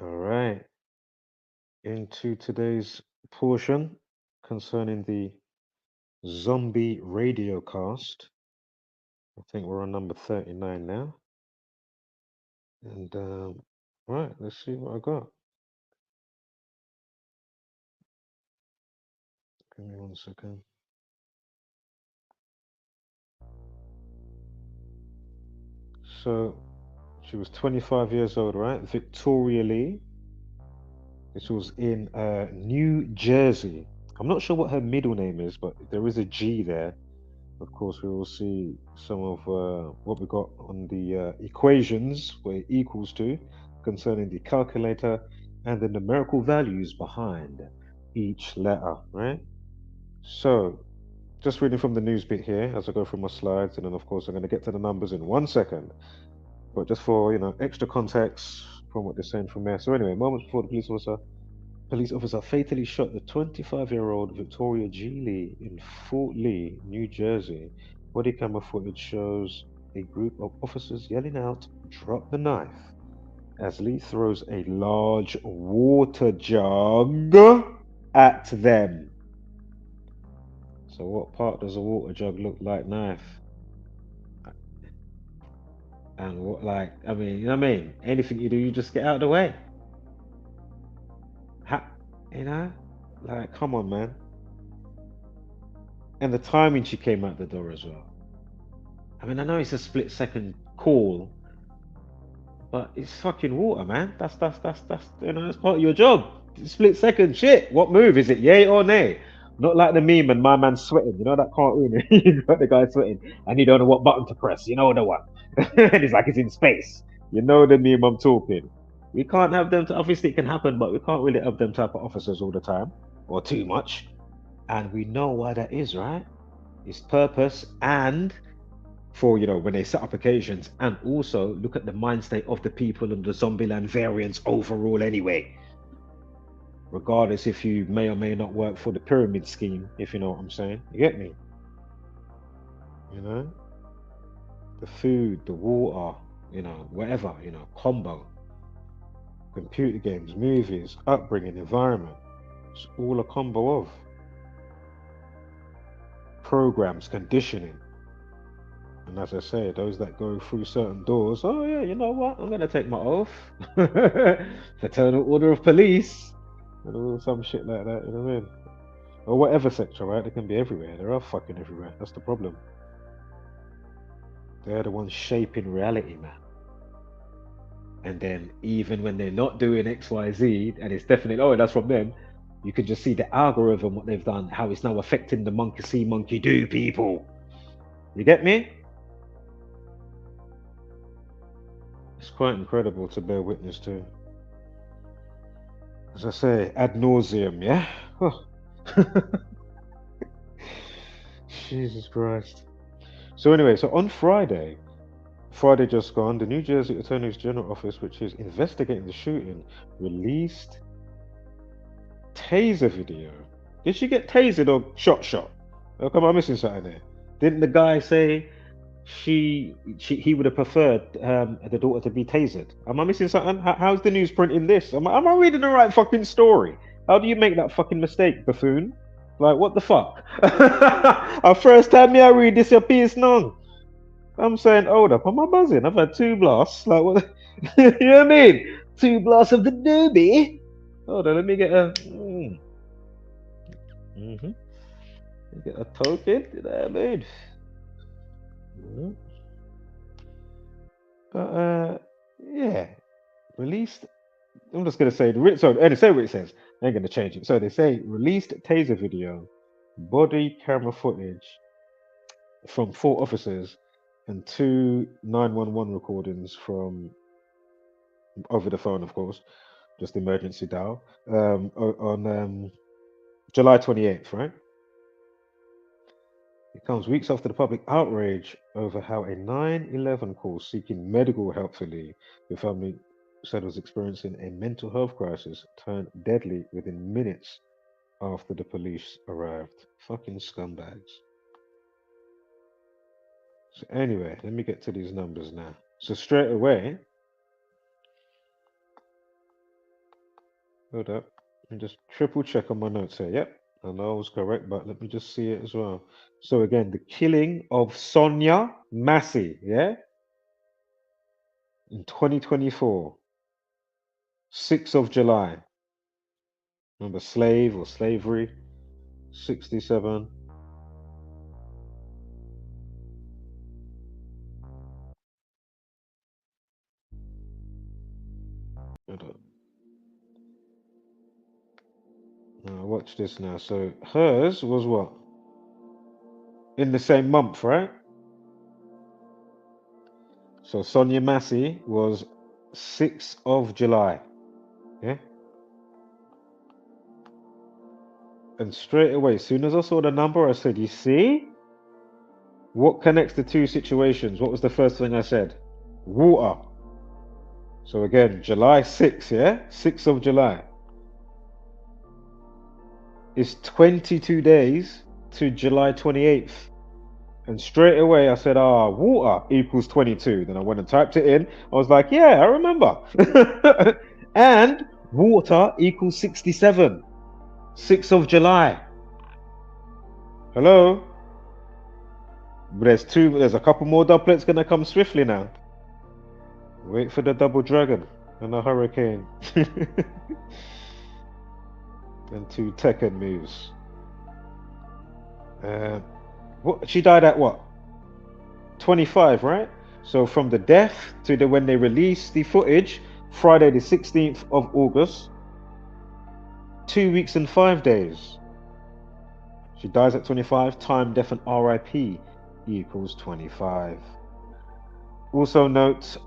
All right, into today's portion concerning the zombie radio cast. I think we're on number 39 now. And right, let's see what I got. Give me 1 second. So she was 25 years old, right? Victoria Lee. This was in New Jersey. I'm not sure what her middle name is, but there is a G there. Of course, we will see some of what we got on the equations, where it equals to, concerning the calculator and the numerical values behind each letter, right? So, just reading from the news bit here as I go through my slides, and then of course I'm going to get to the numbers in 1 second. But just for, extra context from what they're saying from there. So anyway, moments before the police officer fatally shot the 25-year-old Victoria G. Lee in Fort Lee, New Jersey. Body camera footage shows a group of officers yelling out, "Drop the knife," as Lee throws a large water jug at them. So what part does a water jug look like knife? And what, I mean, you know what I mean? Anything you do, you just get out of the way. Come on, man. And the timing she came out the door as well. I mean, I know it's a split-second call, but it's fucking water, man. That's that's part of your job. Split-second shit. What move is it? Yay or nay? Not like the meme and my man's sweating. You know that cartoon? You got the guy sweating and you don't know what button to press. You know the one. And it's like it's in space. You know the meme I'm talking. We can't have them. Obviously, it can happen, but we can't really have them type of officers all the time or too much. And we know why that is, right? It's purpose and for, you know, when they set up occasions, and also look at the mind state of the people and the Zombieland variants overall anyway. Regardless if you may or may not work for the pyramid scheme, if you know what I'm saying. You get me? You know? The food, the water, you know, whatever, you know, combo. Computer games, movies, upbringing, environment. It's all a combo of. Programs, conditioning. And as I say, those that go through certain doors, oh yeah, you know what? I'm going to take my oath. Fraternal Order of Police. And all some shit like that, you know what I mean? Or whatever sector, right? They can be everywhere. They are fucking everywhere. That's the problem. They're the ones shaping reality, man. And then even when they're not doing X, Y, Z, and it's definitely, oh, that's from them, you can just see the algorithm, what they've done, how it's now affecting the monkey see, monkey do people. You get me? It's quite incredible to bear witness to. As I say, ad nauseum, yeah? Oh. Jesus Christ. So anyway, so on Friday just gone, the New Jersey Attorney General Office, which is investigating the shooting, released taser video. Did she get tasered or shot? Oh, come on, I'm missing something there. Didn't the guy say he would have preferred the daughter to be tasered? Am I missing something? How's the news printing this? Am I reading the right fucking story? How do you make that fucking mistake, buffoon? Like, what the fuck? Our first time I read this your piece now. I'm saying, hold up, am I buzzing? I've had 2 blasts. Like, what? You know what I mean? 2 blasts of the doobie. Hold on, let me get a... Get a token. You know what I mean? But, yeah. Released... I'm just going to say... Sorry, say what it says. I ain't going to change it. So they say, released taser video, body camera footage from 4 officers, and 2 911 recordings from over the phone, of course, just emergency dial, on July 28th, right? It comes weeks after the public outrage over how a 911 call seeking medical help for Lee, the family said was experiencing a mental health crisis, turned deadly within minutes after the police arrived. Fucking scumbags. So anyway, let me get to these numbers now. So straight away, hold up, let me just triple check on my notes here. Yep, I know I was correct, but let me just see it as well. So again, the killing of Sonya Massey, yeah, in 2024, 6th of July. Remember, slave or slavery, 67. Hold on. Now watch this now. So hers was what? In the same month, right? So Sonya Massey was 6th of July. Yeah? And straight away, as soon as I saw the number, I said, you see? What connects the 2 situations? What was the first thing I said? Water. So again, July 6th, yeah? 6th of July. It's 22 days to July 28th. And straight away I said, water equals 22. Then I went and typed it in. I was like, yeah, I remember. And water equals 67. 6th of July. Hello? But there's a couple more doublets gonna come swiftly now. Wait for the double dragon and a hurricane. And 2 Tekken moves. What she died at what? 25, right? So from the death to when they released the footage, Friday the 16th of August, 2 weeks and 5 days. She dies at 25. Time, death, and RIP equals 25. Also note,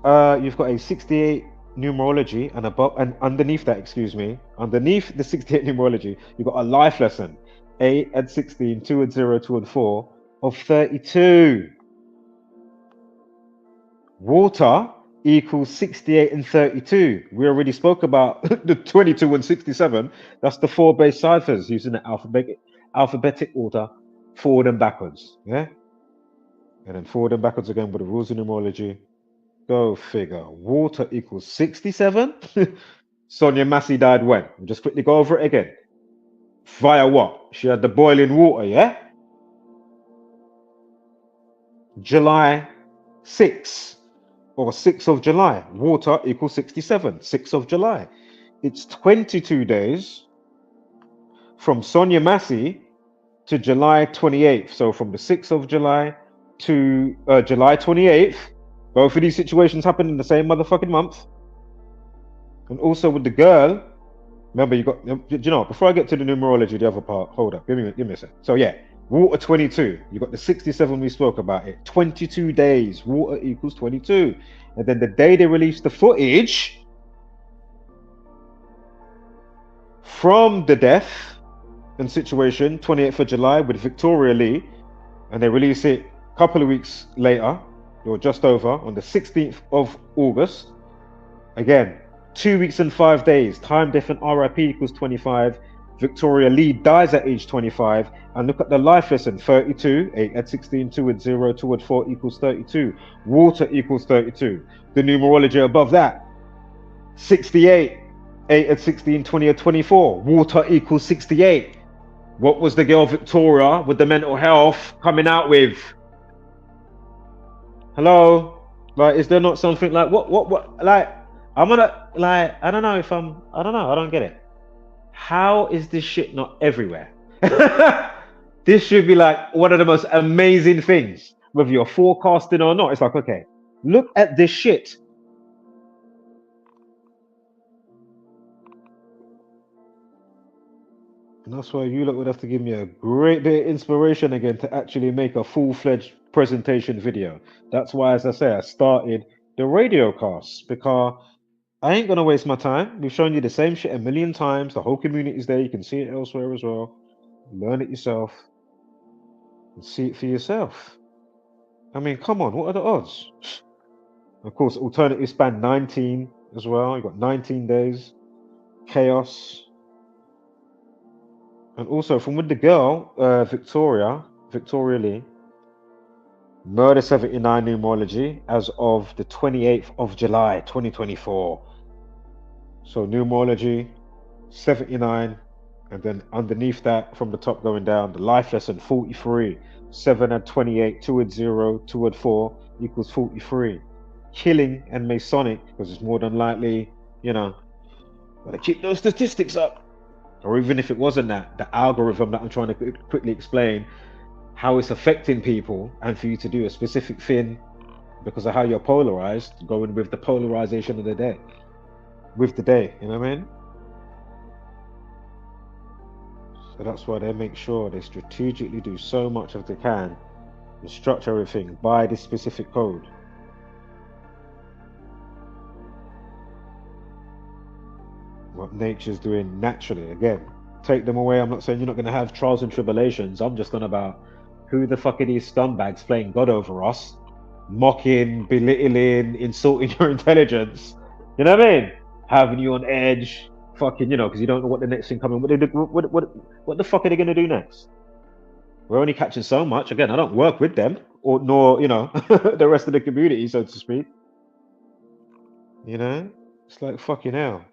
you've got a 68 numerology, and above and underneath that, excuse me, underneath the 68 numerology, you've got a life lesson. 8 and 16, 2 and 0, 2 and 4 of 32. Water equals 68 and 32. We already spoke about the 22 and 67. That's the 4 base ciphers using the alphabetic order, forward and backwards. Yeah? And then forward and backwards again with the rules of numerology. Go figure. Water equals 67. Sonya Massey died when? We'll just quickly go over it again. Via what? She had the boiling water, yeah? July 6. Or 6th of July. Water equals 67. 6th of July. It's 22 days from Sonya Massey to July 28th. So from the 6th of July to July 28th. Both of these situations happened in the same motherfucking month. And also with the girl, remember you got, you know, before I get to the numerology, the other part, hold up, give me a sec. So yeah, water 22, you got the 67 we spoke about it, 22 days, water equals 22. And then the day they released the footage from the death and situation, 28th of July with Victoria Lee, and they release it a couple of weeks later, or just over, on the 16th of August. Again, 2 weeks and 5 days. Time different RIP equals 25. Victoria Lee dies at age 25. And look at the life lesson, 32. 8 at 16, 2 at 0, 2 at 4 equals 32. Water equals 32. The numerology above that, 68. 8 at 16, 20 at 24. Water equals 68. What was the girl Victoria with the mental health coming out with? Hello? Like, is there not something like, what, like, I'm gonna, like, I don't know, I don't get it. How is this shit not everywhere? This should be like one of the most amazing things, whether you're forecasting or not. It's like, okay, look at this shit. And that's why you lot would have to give me a great bit of inspiration again to actually make a full-fledged presentation video. That's why, as I say, I started the radio cast, because I ain't gonna waste my time. We've shown you the same shit a million times. The whole community's there. You can see it elsewhere as well. Learn it yourself and see it for yourself. I mean, come on, what are the odds? Of course, alternative span 19 as well. You've got 19 days. Chaos. And also from with the girl, Victoria Lee, murder 79 numerology as of the 28th of July, 2024. So numerology, 79, and then underneath that, from the top going down, the life lesson, 43. 7 and 28, 2 and 0, 2 and 4 equals 43. Killing and Masonic, because it's more than likely, you know, gotta keep those statistics up. Or even if it wasn't that, the algorithm that I'm trying to quickly explain, how it's affecting people, and for you to do a specific thing because of how you're polarized, going with the polarization of the day. With the day, you know what I mean? So that's why they make sure they strategically do so much as they can and structure everything by this specific code. What nature's doing naturally. Again, take them away. I'm not saying you're not going to have trials and tribulations. I'm just on about who the fuck are these scumbags playing God over us, mocking, belittling, insulting your intelligence. You know what I mean? Having you on edge, fucking, you know, because you don't know what the next thing coming. What the fuck are they going to do next? We're only catching so much. Again, I don't work with them, or nor, you know, the rest of the community, so to speak. You know, it's like fucking hell.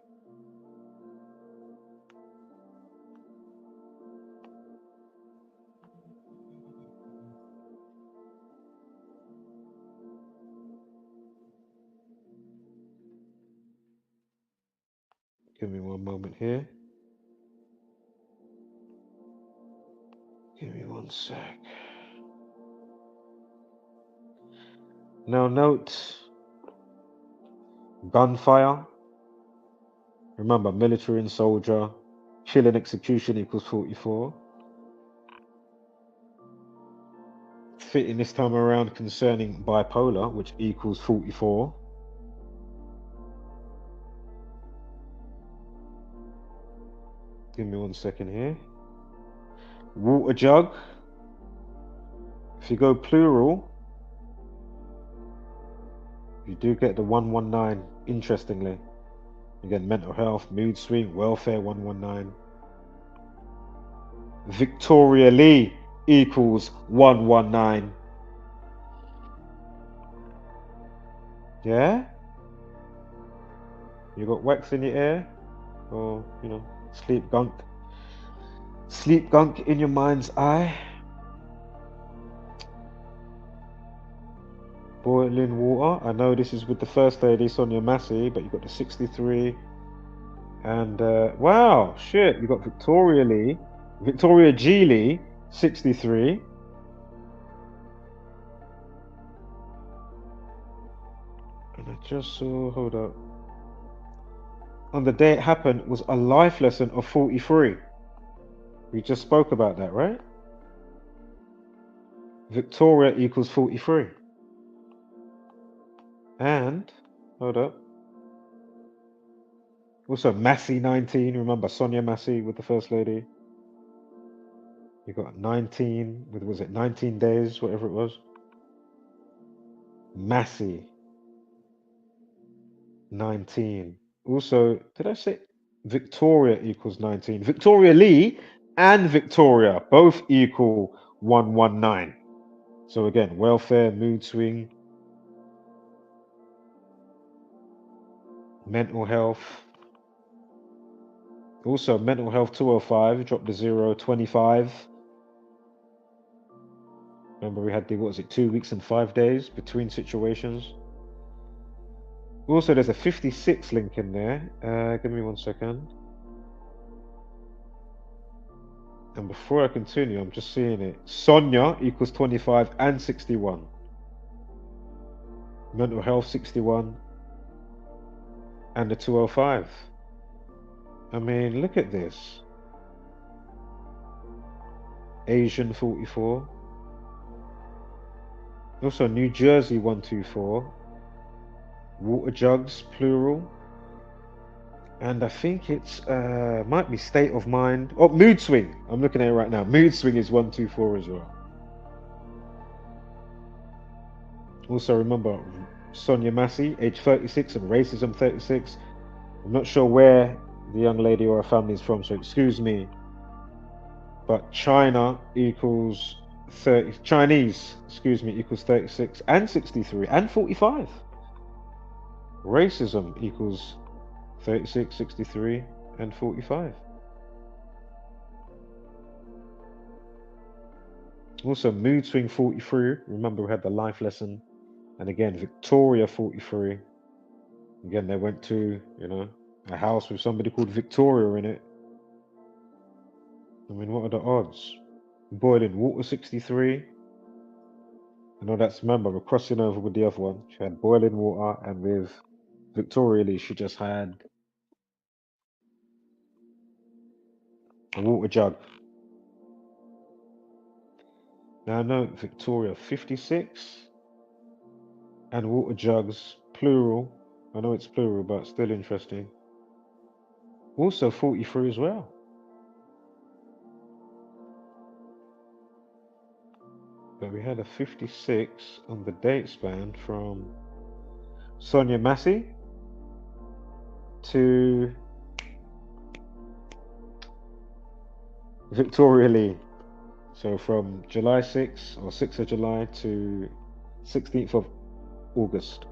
Give me one moment here. Give me one sec. Now note gunfire. Remember, military and soldier. Killing execution equals 44. Fitting this time around concerning bipolar, which equals 44. Give me 1 second here. Water jug. If you go plural, you do get the 119, interestingly. Again, mental health, mood swing, welfare, 119. Victoria Lee equals 119. Yeah? You got wax in your ear? Or, you know, sleep gunk? Sleep gunk in your mind's eye? Boiling water. I know this is with the first lady, Sonya Massey, but you got the 63. And, wow, shit, you got Victoria G. Lee, 63. And I just saw, hold up. On the day it happened was a life lesson of 43. We just spoke about that, right? Victoria equals 43. And, hold up. Also Massey, 19. Remember Sonya Massey with the First Lady? You got 19, with, was it 19 days, whatever it was? Massey, 19. Also, did I say Victoria equals 19? Victoria Lee and Victoria both equal 119. So again, welfare, mood swing, mental health. Also, mental health 205, dropped to 0, 25. Remember we had the, what was it, 2 weeks and 5 days between situations. Also, there's a 56 link in there. Give me 1 second. And before I continue, I'm just seeing it. Sonya equals 25 and 61. Mental health 61. And the 205. I mean, look at this. Asian 44. Also New Jersey 124. Water jugs, plural. And I think it's, might be state of mind. Oh, mood swing. I'm looking at it right now. Mood swing is 124 as well. Also remember, Sonya Massey, age 36, and racism 36. I'm not sure where the young lady or her family is from, so excuse me. But China equals 30, Chinese, excuse me, equals 36 and 63 and 45. Racism equals 36, 63 and 45. Also mood swing 43. Remember we had the life lesson. And again, Victoria 43. Again, they went to, you know, a house with somebody called Victoria in it. I mean, what are the odds? Boiling water 63. I know that's, remember, we're crossing over with the other one. She had boiling water, and with Victoria Lee, she just had a water jug. Now I know Victoria 56 and water jugs, plural. I know it's plural, but still interesting. Also 43 as well. But we had a 56 on the date span from Sonya Massey to Victoria Lee. So from July 6th or 6th of July to 16th of August.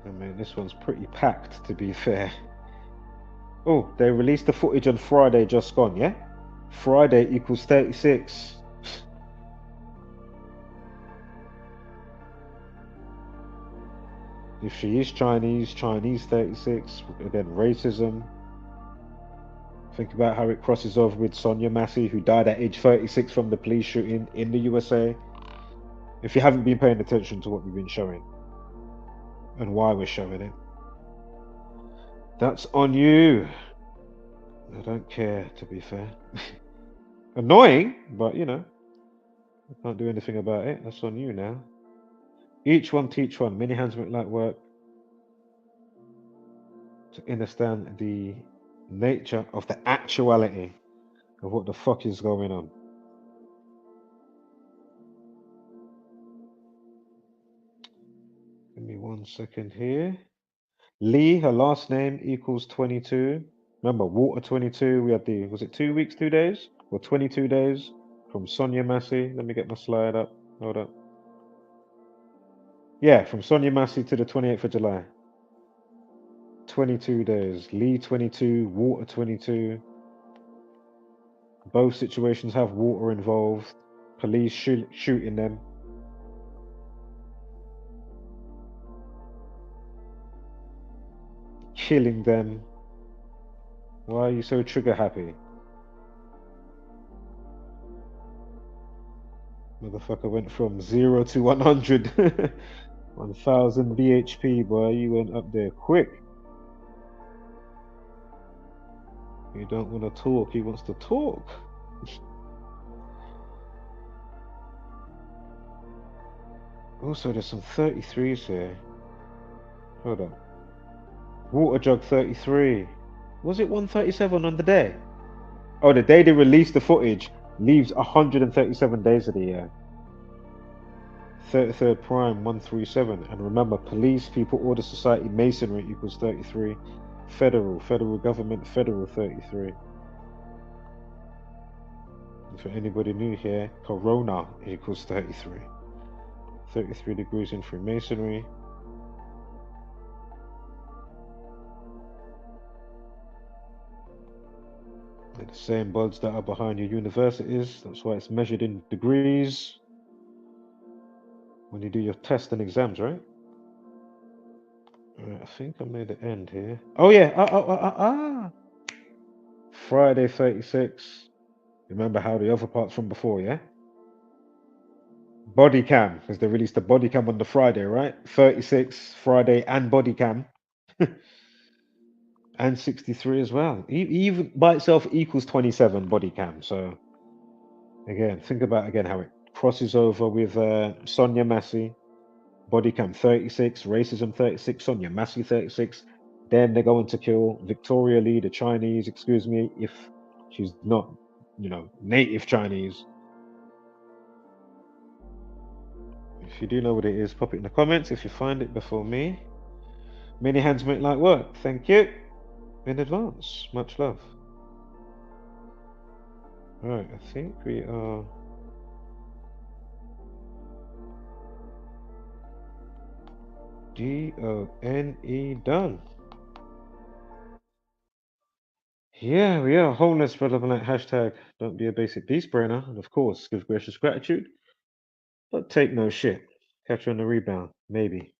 I mean, this one's pretty packed, to be fair. Oh, they released the footage on Friday just gone, yeah? Friday equals 36. If she is Chinese, Chinese 36. Again, racism. Think about how it crosses over with Sonya Massey, who died at age 36 from the police shooting in the USA. If you haven't been paying attention to what we've been showing and why we're showing it. That's on you. I don't care, to be fair. Annoying, but you know, I can't do anything about it. That's on you now. Each one teach one. Many hands make light work. To understand the nature of the actuality of what the fuck is going on. Give me 1 second here. Lee, her last name equals 22. Remember, water 22. We had the, was it 2 weeks, 2 days? Or 22 days from Sonya Massey. Let me get my slide up. Hold up. Yeah, from Sonya Massey to the 28th of July. 22 days. Lee 22, water 22. Both situations have water involved. Police shooting them. Killing them. Why are you so trigger happy? Motherfucker went from 0 to 100. 1000 BHP, boy. You went up there quick. You don't want to talk. He wants to talk. Also, there's some 33s here. Hold on. Water jug 33. Was it 137 on the day? Oh, the day they released the footage leaves 137 days of the year. 33rd prime 137. And remember, police, people, order, society, masonry equals 33. Federal government, federal 33. And for anybody new here, corona equals 33. 33 degrees in Freemasonry. They're the same buds that are behind your universities. That's why it's measured in degrees when you do your tests and exams, right? Alright, I think I made the end here. Oh yeah, Friday 36. Remember how the other parts from before, yeah? Body cam, because they released the body cam on the Friday, right? 36 Friday and body cam. And 63 as well. Even by itself equals 27 body cam. So again, think about again how it crosses over with Sonya Massey, body cam 36, racism 36, Sonya Massey 36. Then they're going to kill Victoria Lee, the Chinese, excuse me, if she's not, you know, native Chinese. If you do know what it is, pop it in the comments if you find it before me. Many hands make light work. Thank you in advance. Much love. Alright, I think we are DONE done. Yeah, we are. Wholeness, brother, hashtag don't be a basic beast brainer. And of course, give gracious gratitude. But take no shit. Catch you on the rebound. Maybe.